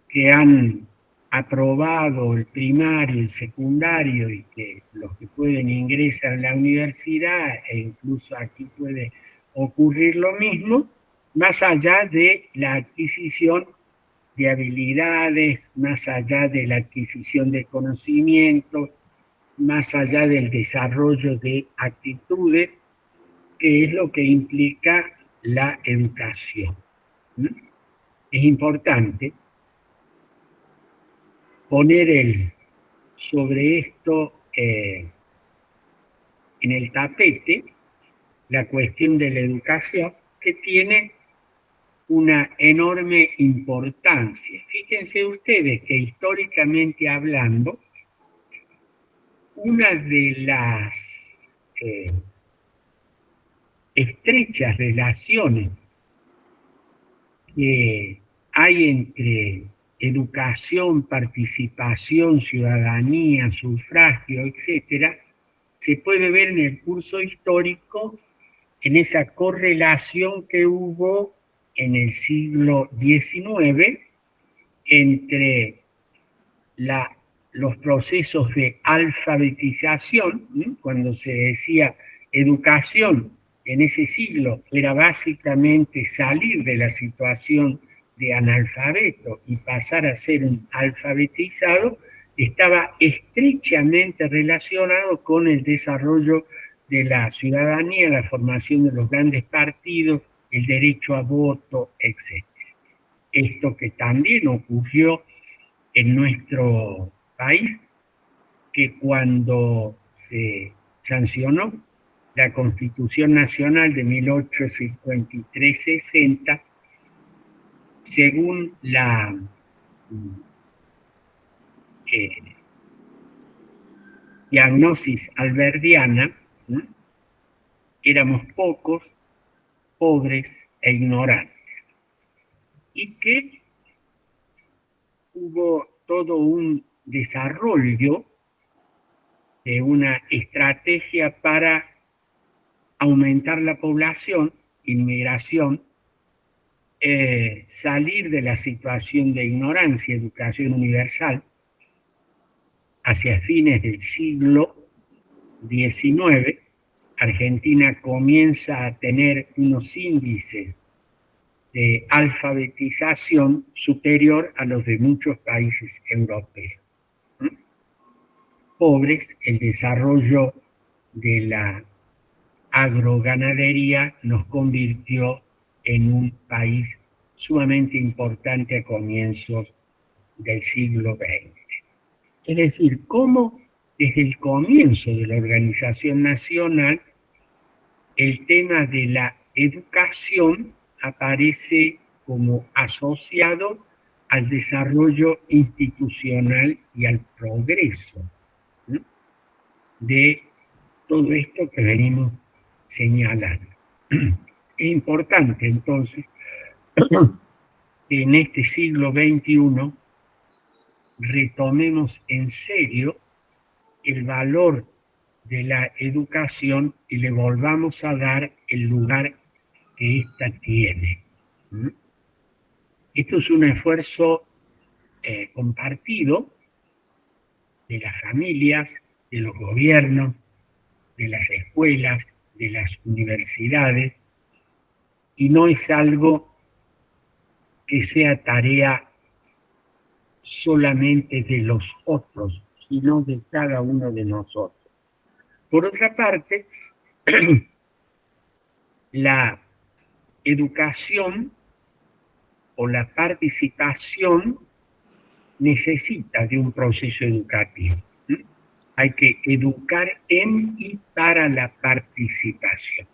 que han aprobado el primario, el secundario y que los que pueden ingresar a la universidad, e incluso aquí puede ocurrir lo mismo, más allá de la adquisición de habilidades, más allá de la adquisición de conocimientos, más allá del desarrollo de actitudes, que es lo que implica la educación. Es importante poner sobre esto en el tapete la cuestión de la educación, que tiene una enorme importancia. Fíjense ustedes que históricamente hablando, una de las estrechas relaciones que hay entre educación, participación, ciudadanía, sufragio, etcétera, se puede ver en el curso histórico en esa correlación que hubo en el siglo XIX entre los procesos de alfabetización, cuando se decía educación en ese siglo era básicamente salir de la situación de analfabeto y pasar a ser un alfabetizado, estaba estrechamente relacionado con el desarrollo de la ciudadanía, la formación de los grandes partidos, el derecho a voto, etc. Esto que también ocurrió en nuestro país, que cuando se sancionó la Constitución Nacional de 1853-60, según la diagnosis alberdiana, éramos pocos, pobres e ignorantes. Y que hubo todo un desarrollo de una estrategia para aumentar la población, inmigración, salir de la situación de ignorancia, educación universal, hacia fines del siglo XIX, Argentina comienza a tener unos índices de alfabetización superior a los de muchos países europeos. Pobres, el desarrollo de la agroganadería nos convirtió en un país sumamente importante a comienzos del siglo XX. Es decir, cómo desde el comienzo de la organización nacional el tema de la educación aparece como asociado al desarrollo institucional y al progreso, ¿no?, de todo esto que venimos señalando. Es importante entonces que en este siglo XXI retomemos en serio el valor de la educación y le volvamos a dar el lugar que ésta tiene. Esto es un esfuerzo compartido de las familias, de los gobiernos, de las escuelas, de las universidades, y no es algo que sea tarea solamente de los otros, sino de cada uno de nosotros. Por otra parte, la educación o la participación necesita de un proceso educativo. Hay que educar en y para la participación.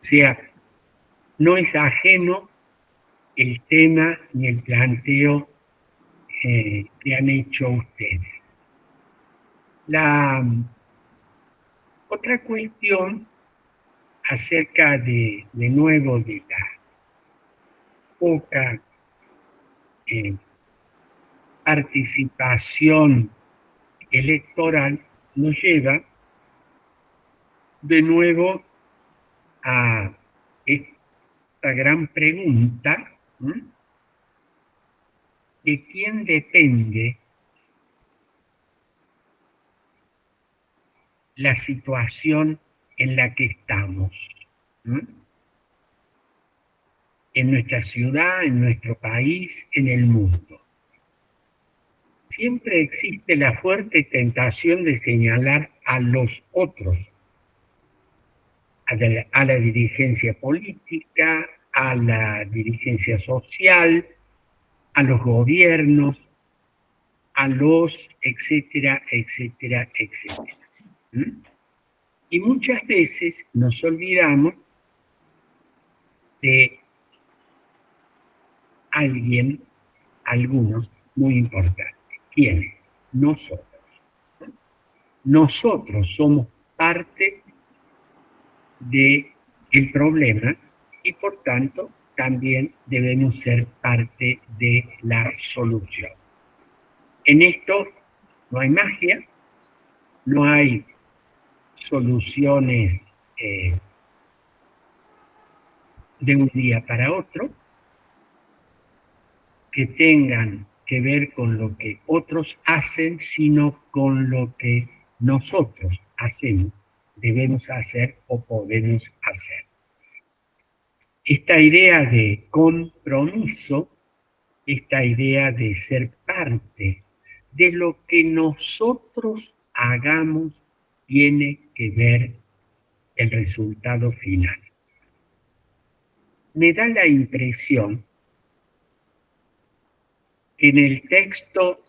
O sea, no es ajeno el tema ni el planteo que han hecho ustedes. La otra cuestión acerca de nuevo, de la poca participación electoral nos lleva de nuevo a esta gran pregunta, ¿sí? ¿De quién depende la situación en la que estamos? ¿Sí? En nuestra ciudad, en nuestro país, en el mundo. Siempre existe la fuerte tentación de señalar a los otros, a la dirigencia política, a la dirigencia social, a los gobiernos, a los etcétera, etcétera, etcétera. ¿Mm? Y muchas veces nos olvidamos de alguien, algunos, muy importantes. ¿Quiénes? Nosotros. Nosotros somos parte del problema y por tanto también debemos ser parte de la solución. En esto no hay magia, no hay soluciones de un día para otro que tengan que ver con lo que otros hacen, sino con lo que nosotros hacemos, debemos hacer o podemos hacer. Esta idea de compromiso, esta idea de ser parte de lo que nosotros hagamos, tiene que ver el resultado final. Me da la impresión que en el texto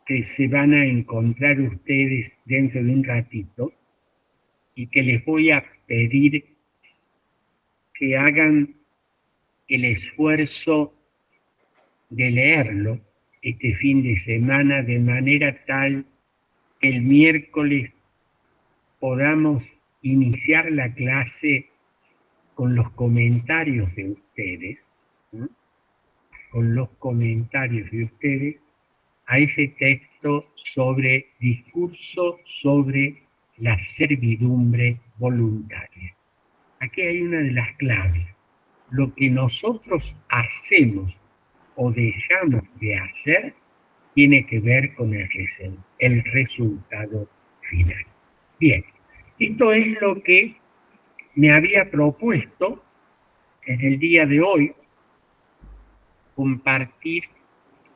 que se van a encontrar ustedes dentro de un ratito y que les voy a pedir que hagan el esfuerzo de leerlo este fin de semana de manera tal que el miércoles podamos iniciar la clase con los comentarios de ustedes, ¿no? Con los comentarios de ustedes a ese texto sobre discurso sobre la servidumbre voluntaria. Aquí hay una de las claves. Lo que nosotros hacemos o dejamos de hacer tiene que ver con el resultado final. Bien, esto es lo que me había propuesto en el día de hoy compartir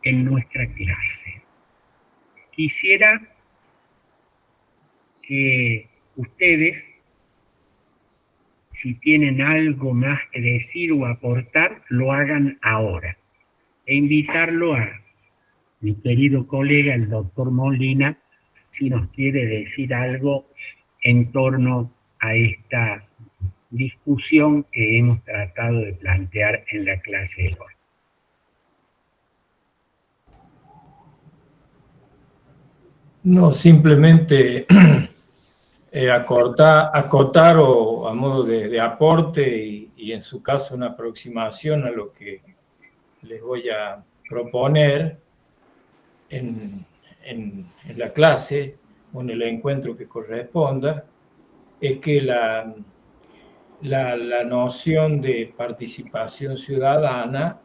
en nuestra clase. Quisiera que ustedes, si tienen algo más que decir o aportar, lo hagan ahora. E invitarlo a mi querido colega, el doctor Molina, si nos quiere decir algo en torno a esta discusión que hemos tratado de plantear en la clase de hoy. No, simplemente acotar o a modo de aporte y en su caso una aproximación a lo que les voy a proponer en la clase o en el encuentro que corresponda, es que la noción de participación ciudadana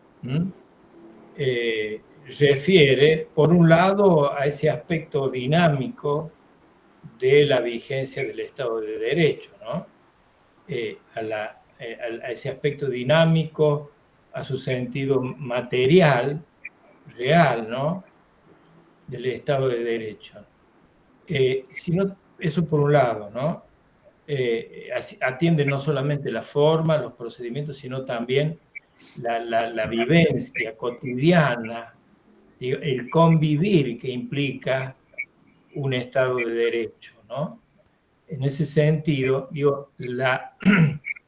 refiere, por un lado, a ese aspecto dinámico de la vigencia del Estado de Derecho, ¿no? A ese aspecto dinámico, a su sentido material, real, ¿no? del Estado de Derecho. Sino, eso por un lado, ¿no? Atiende no solamente la forma, los procedimientos, sino también la vivencia cotidiana, el convivir que implica un Estado de Derecho, ¿no? En ese sentido, digo, la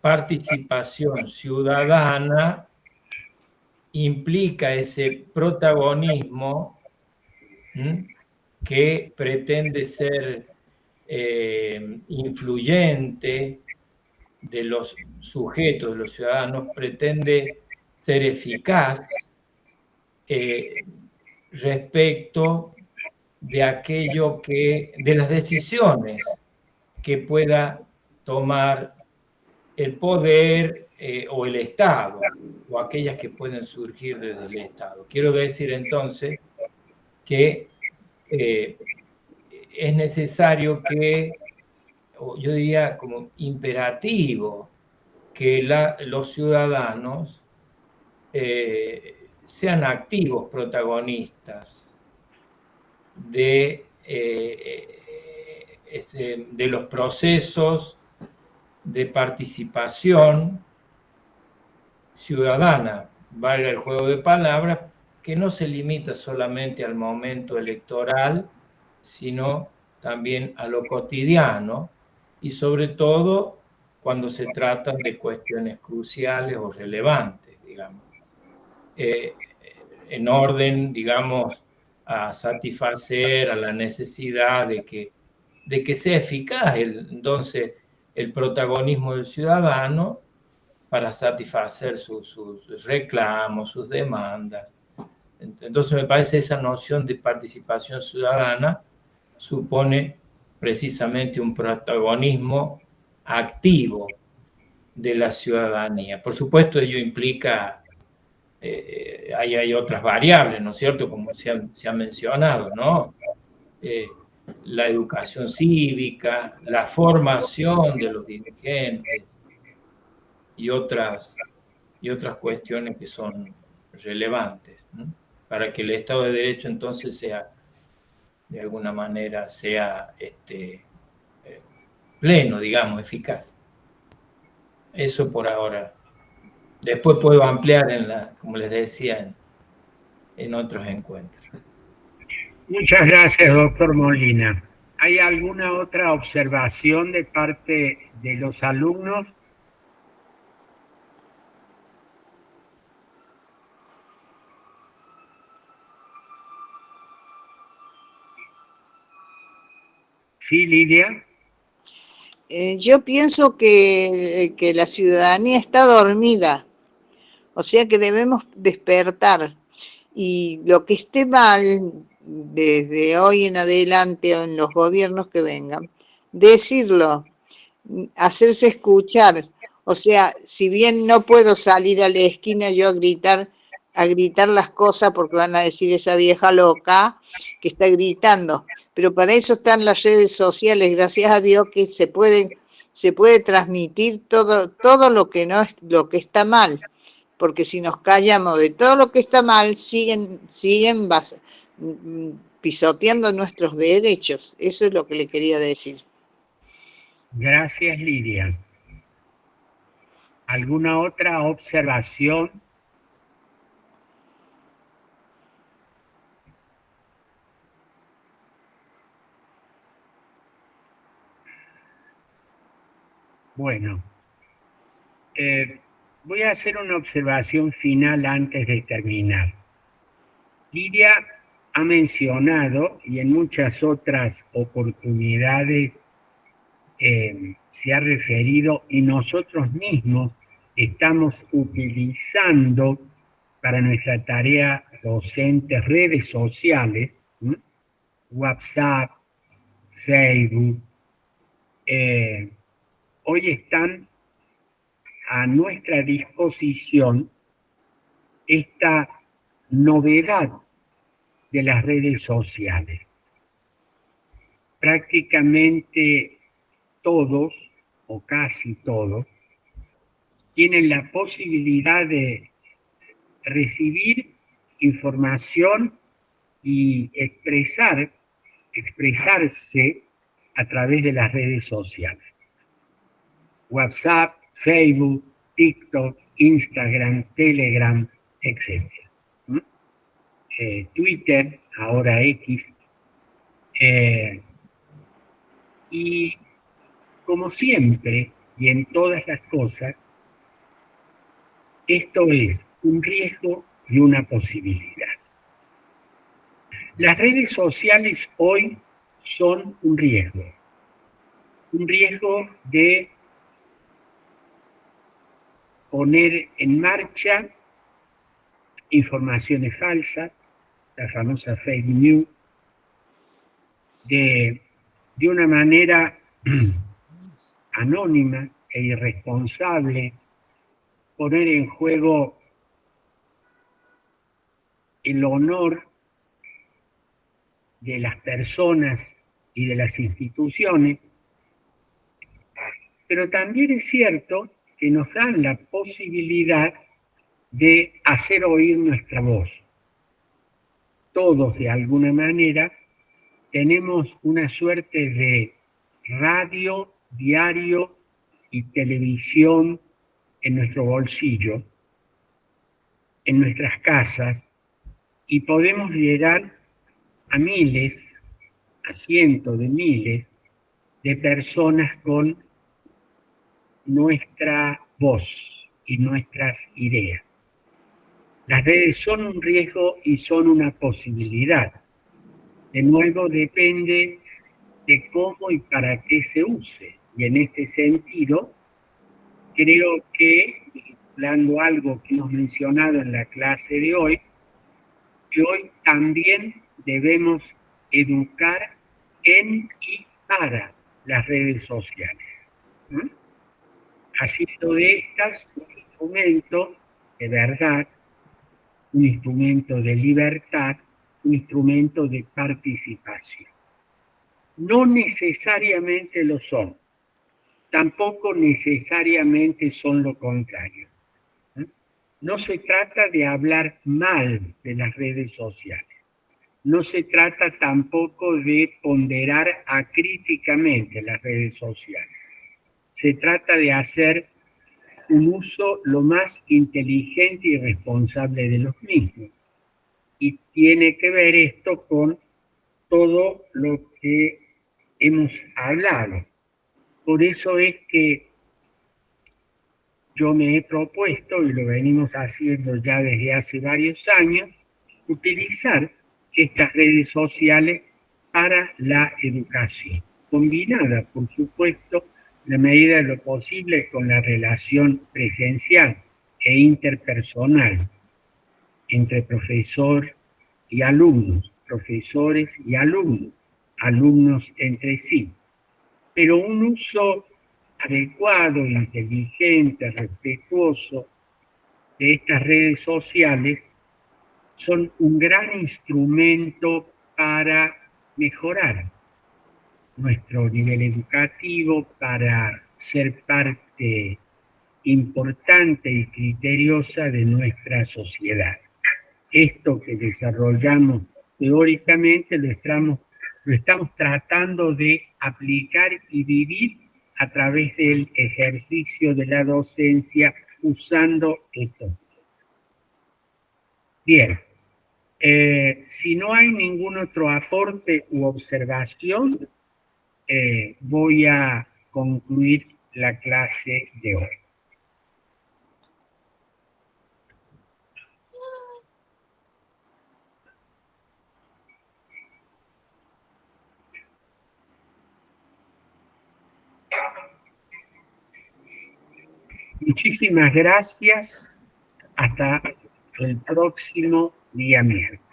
participación ciudadana implica ese protagonismo que pretende ser influyente de los sujetos, de los ciudadanos, pretende ser eficaz respecto de aquello de las decisiones que pueda tomar el poder o el Estado, o aquellas que pueden surgir desde el Estado. Quiero decir entonces que es necesario que, o yo diría como imperativo, que los ciudadanos sean activos protagonistas de los procesos de participación ciudadana, valga el juego de palabras, que no se limita solamente al momento electoral, sino también a lo cotidiano y sobre todo cuando se tratan de cuestiones cruciales o relevantes, digamos. En orden, digamos, a satisfacer a la necesidad de que sea eficaz entonces el protagonismo del ciudadano para satisfacer sus reclamos, sus demandas. Entonces me parece esa noción de participación ciudadana supone precisamente un protagonismo activo de la ciudadanía. Por supuesto, ello implica, hay otras variables, ¿no es cierto?, como se ha mencionado, ¿no? La educación cívica, la formación de los dirigentes y otras cuestiones que son relevantes, ¿no? Para que el Estado de Derecho entonces sea, de alguna manera, sea pleno, digamos, eficaz. Eso por ahora. Después puedo ampliar, como les decía, en otros encuentros. Muchas gracias, doctor Molina. ¿Hay alguna otra observación de parte de los alumnos? Sí, Lidia. Yo pienso que la ciudadanía está dormida, o sea que debemos despertar, y lo que esté mal desde hoy en adelante o en los gobiernos que vengan, decirlo, hacerse escuchar. O sea, si bien no puedo salir a la esquina yo a gritar las cosas porque van a decir esa vieja loca que está gritando, pero para eso están las redes sociales, gracias a Dios que se puede transmitir todo lo que no es, lo que está mal, porque si nos callamos de todo lo que está mal, siguen pisoteando nuestros derechos. Eso es lo que le quería decir. Gracias, Lidia. ¿Alguna otra observación? Bueno, voy a hacer una observación final antes de terminar. Lidia ha mencionado, y en muchas otras oportunidades se ha referido, y nosotros mismos estamos utilizando para nuestra tarea docente redes sociales, WhatsApp, Facebook, hoy están a nuestra disposición esta novedad de las redes sociales. Prácticamente todos, o casi todos, tienen la posibilidad de recibir información y expresarse a través de las redes sociales. WhatsApp, Facebook, TikTok, Instagram, Telegram, etc. Twitter, ahora X. Y como siempre, y en todas las cosas, esto es un riesgo y una posibilidad. Las redes sociales hoy son un riesgo de poner en marcha informaciones falsas, la famosa fake news, de una manera anónima e irresponsable, poner en juego el honor de las personas y de las instituciones, pero también es cierto que nos dan la posibilidad de hacer oír nuestra voz. Todos, de alguna manera, tenemos una suerte de radio, diario y televisión en nuestro bolsillo, en nuestras casas, y podemos llegar a miles, a cientos de miles de personas con nuestra voz y nuestras ideas. Las redes son un riesgo y son una posibilidad. De nuevo, depende de cómo y para qué se use. Y en este sentido, creo que, vinculando algo que hemos mencionado en la clase de hoy, que hoy también debemos educar en y para las redes sociales, haciendo de estas un instrumento de verdad, un instrumento de libertad, un instrumento de participación. No necesariamente lo son, tampoco necesariamente son lo contrario. No se trata de hablar mal de las redes sociales. No se trata tampoco de ponderar acríticamente las redes sociales. Se trata de hacer un uso lo más inteligente y responsable de los mismos. Y tiene que ver esto con todo lo que hemos hablado. Por eso es que yo me he propuesto, y lo venimos haciendo ya desde hace varios años, utilizar estas redes sociales para la educación, combinada, por supuesto, en la medida de lo posible con la relación presencial e interpersonal entre profesor y alumnos, profesores y alumnos, alumnos entre sí. Pero un uso adecuado, inteligente, respetuoso de estas redes sociales son un gran instrumento para mejorar nuestro nivel educativo, para ser parte importante y criteriosa de nuestra sociedad. Esto que desarrollamos teóricamente lo estamos tratando de aplicar y vivir a través del ejercicio de la docencia usando esto. Bien, si no hay ningún otro aporte u observación, voy a concluir la clase de hoy. Muchísimas gracias. Hasta el próximo día miércoles.